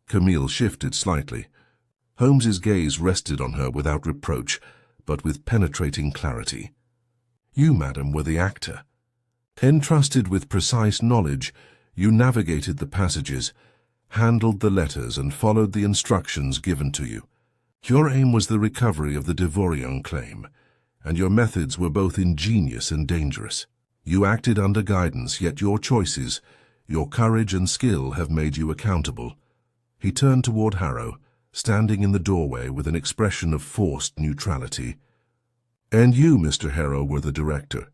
Camille shifted slightly. Holmes's gaze rested on her without reproach, but with penetrating clarity. You, madam, were the actor. Entrusted with precise knowledge, you navigated the passages, handled the letters, and followed the instructions given to you. Your aim was the recovery of the Devorien claim, and your methods were both ingenious and dangerous. You acted under guidance, yet your choices, your courage and skill have made you accountable. He turned toward Harrow, standing in the doorway with an expression of forced neutrality. And you, Mr. Harrow, were the director.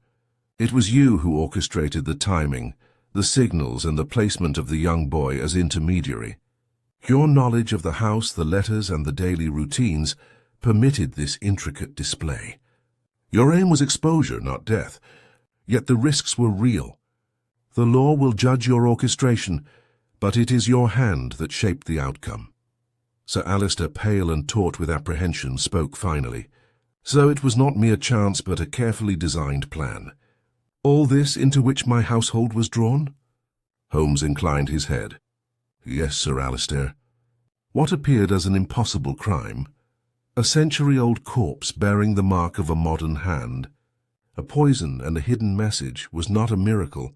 It was you who orchestrated the timing, the signals, and the placement of the young boy as intermediary. Your knowledge of the house, the letters, and the daily routines permitted this intricate display. Your aim was exposure, not death, yet the risks were real. The law will judge your orchestration, but it is your hand that shaped the outcome. Sir Alistair, pale and taut with apprehension, spoke finally. So it was not mere chance, but a carefully designed plan. All this into which my household was drawn? Holmes inclined his head. Yes, Sir Alistair. What appeared as an impossible crime, a century-old corpse bearing the mark of a modern hand, a poison and a hidden message, was not a miracle,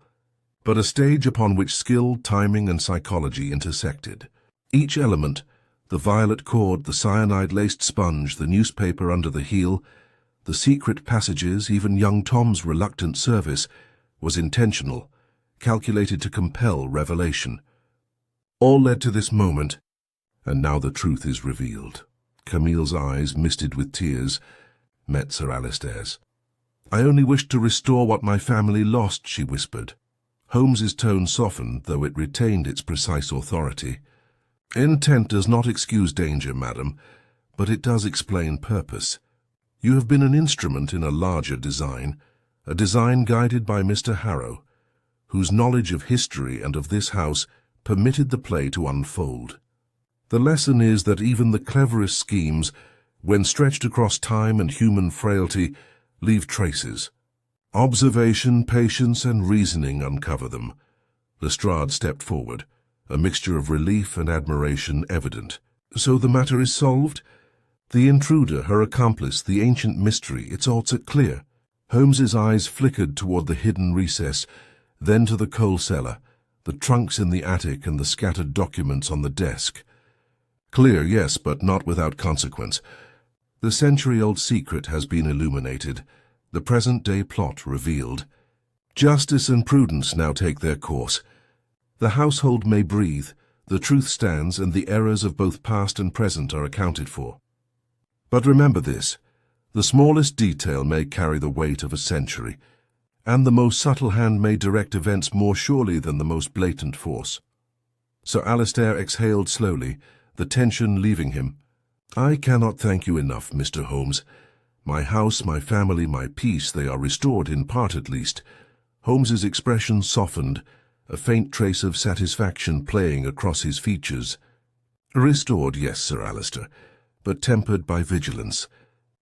but a stage upon which skill, timing, and psychology intersected. Each element, the violet cord, the cyanide-laced sponge, the newspaper under the heel, the secret passages, even young Tom's reluctant service, was intentional, calculated to compel revelation. All led to this moment, and now the truth is revealed. Camille's eyes, misted with tears, met Sir Alistair's. "I only wished to restore what my family lost," she whispered. Holmes's tone softened, though it retained its precise authority. "Intent does not excuse danger, madam, but it does explain purpose. You have been an instrument in a larger design, a design guided by Mr. Harrow, whose knowledge of history and of this house permitted the play to unfold. The lesson is that even the cleverest schemes, when stretched across time and human frailty, leave traces. Observation, patience, and reasoning uncover them." Lestrade stepped forward, a mixture of relief and admiration evident. "So the matter is solved? The intruder, her accomplice, the ancient mystery, it's all so clear." Holmes's eyes flickered toward the hidden recess, then to the coal cellar, the trunks in the attic, and the scattered documents on the desk. "Clear, yes, but not without consequence. The century-old secret has been illuminated, the present-day plot revealed. Justice and prudence now take their course. The household may breathe, the truth stands, and the errors of both past and present are accounted for. But remember this, the smallest detail may carry the weight of a century, and the most subtle hand may direct events more surely than the most blatant force." Sir Alistair exhaled slowly, the tension leaving him. "I cannot thank you enough, Mr. Holmes. My house, my family, my peace, they are restored in part at least." Holmes's expression softened, a faint trace of satisfaction playing across his features. "Restored, yes, Sir Alistair, but tempered by vigilance.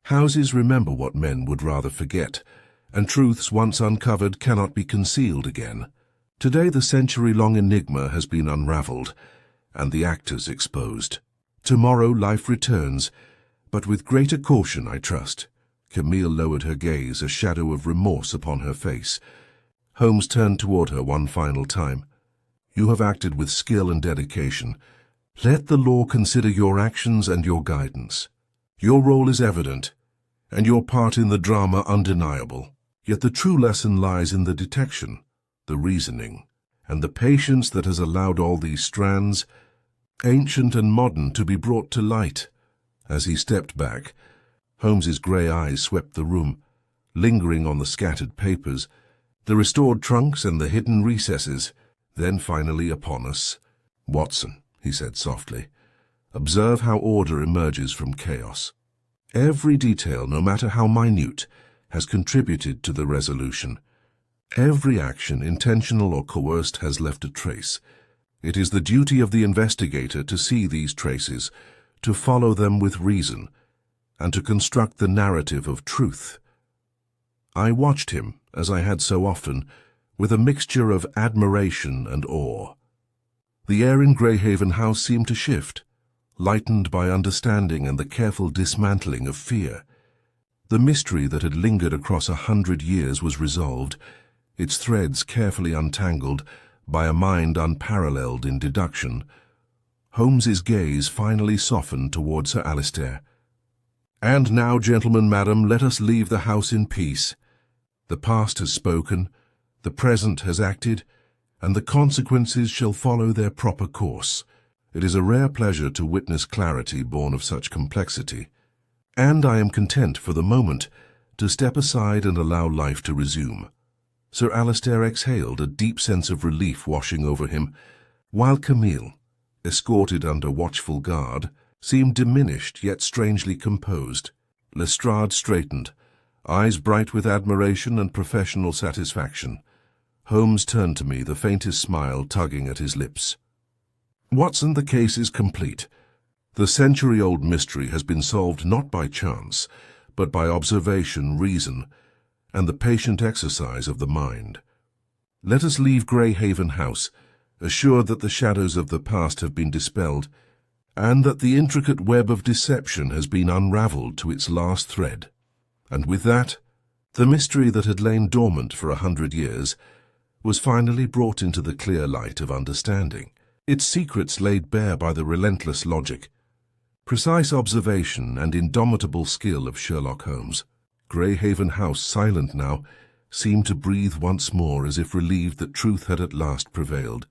Houses remember what men would rather forget, and truths once uncovered cannot be concealed again. Today the century-long enigma has been unraveled, and the actors exposed. Tomorrow life returns, but with greater caution, I trust." Camille lowered her gaze, a shadow of remorse upon her face. Holmes turned toward her one final time. "You have acted with skill and dedication. Let the law consider your actions and your guidance. Your role is evident, and your part in the drama undeniable. Yet the true lesson lies in the detection, the reasoning, and the patience that has allowed all these strands, ancient and modern, to be brought to light." As he stepped back, Holmes's grey eyes swept the room, lingering on the scattered papers, the restored trunks and the hidden recesses, then finally upon us. "Watson," he said softly, "observe how order emerges from chaos. Every detail, no matter how minute, has contributed to the resolution. Every action, intentional or coerced, has left a trace. It is the duty of the investigator to see these traces, to follow them with reason, and to construct the narrative of truth." I watched him, as I had so often, with a mixture of admiration and awe. The air in Greyhaven House seemed to shift, lightened by understanding and the careful dismantling of fear. The mystery that had lingered across 100 years was resolved, its threads carefully untangled by a mind unparalleled in deduction. Holmes's gaze finally softened toward Sir Alistair. "And now, gentlemen, madam, let us leave the house in peace. The past has spoken, the present has acted, and the consequences shall follow their proper course. It is a rare pleasure to witness clarity born of such complexity, and I am content for the moment to step aside and allow life to resume." Sir Alistair exhaled, a deep sense of relief washing over him, while Camille, escorted under watchful guard, seemed diminished yet strangely composed. Lestrade straightened, eyes bright with admiration and professional satisfaction. Holmes turned to me, the faintest smile tugging at his lips. "Watson, the case is complete. The century-old mystery has been solved not by chance, but by observation, reason, and the patient exercise of the mind. Let us leave Greyhaven House, assured that the shadows of the past have been dispelled, and that the intricate web of deception has been unraveled to its last thread. And with that, the mystery that had lain dormant for 100 years was finally brought into the clear light of understanding, its secrets laid bare by the relentless logic, precise observation and indomitable skill of Sherlock Holmes. Greyhaven House, silent now, seemed to breathe once more as if relieved that truth had at last prevailed.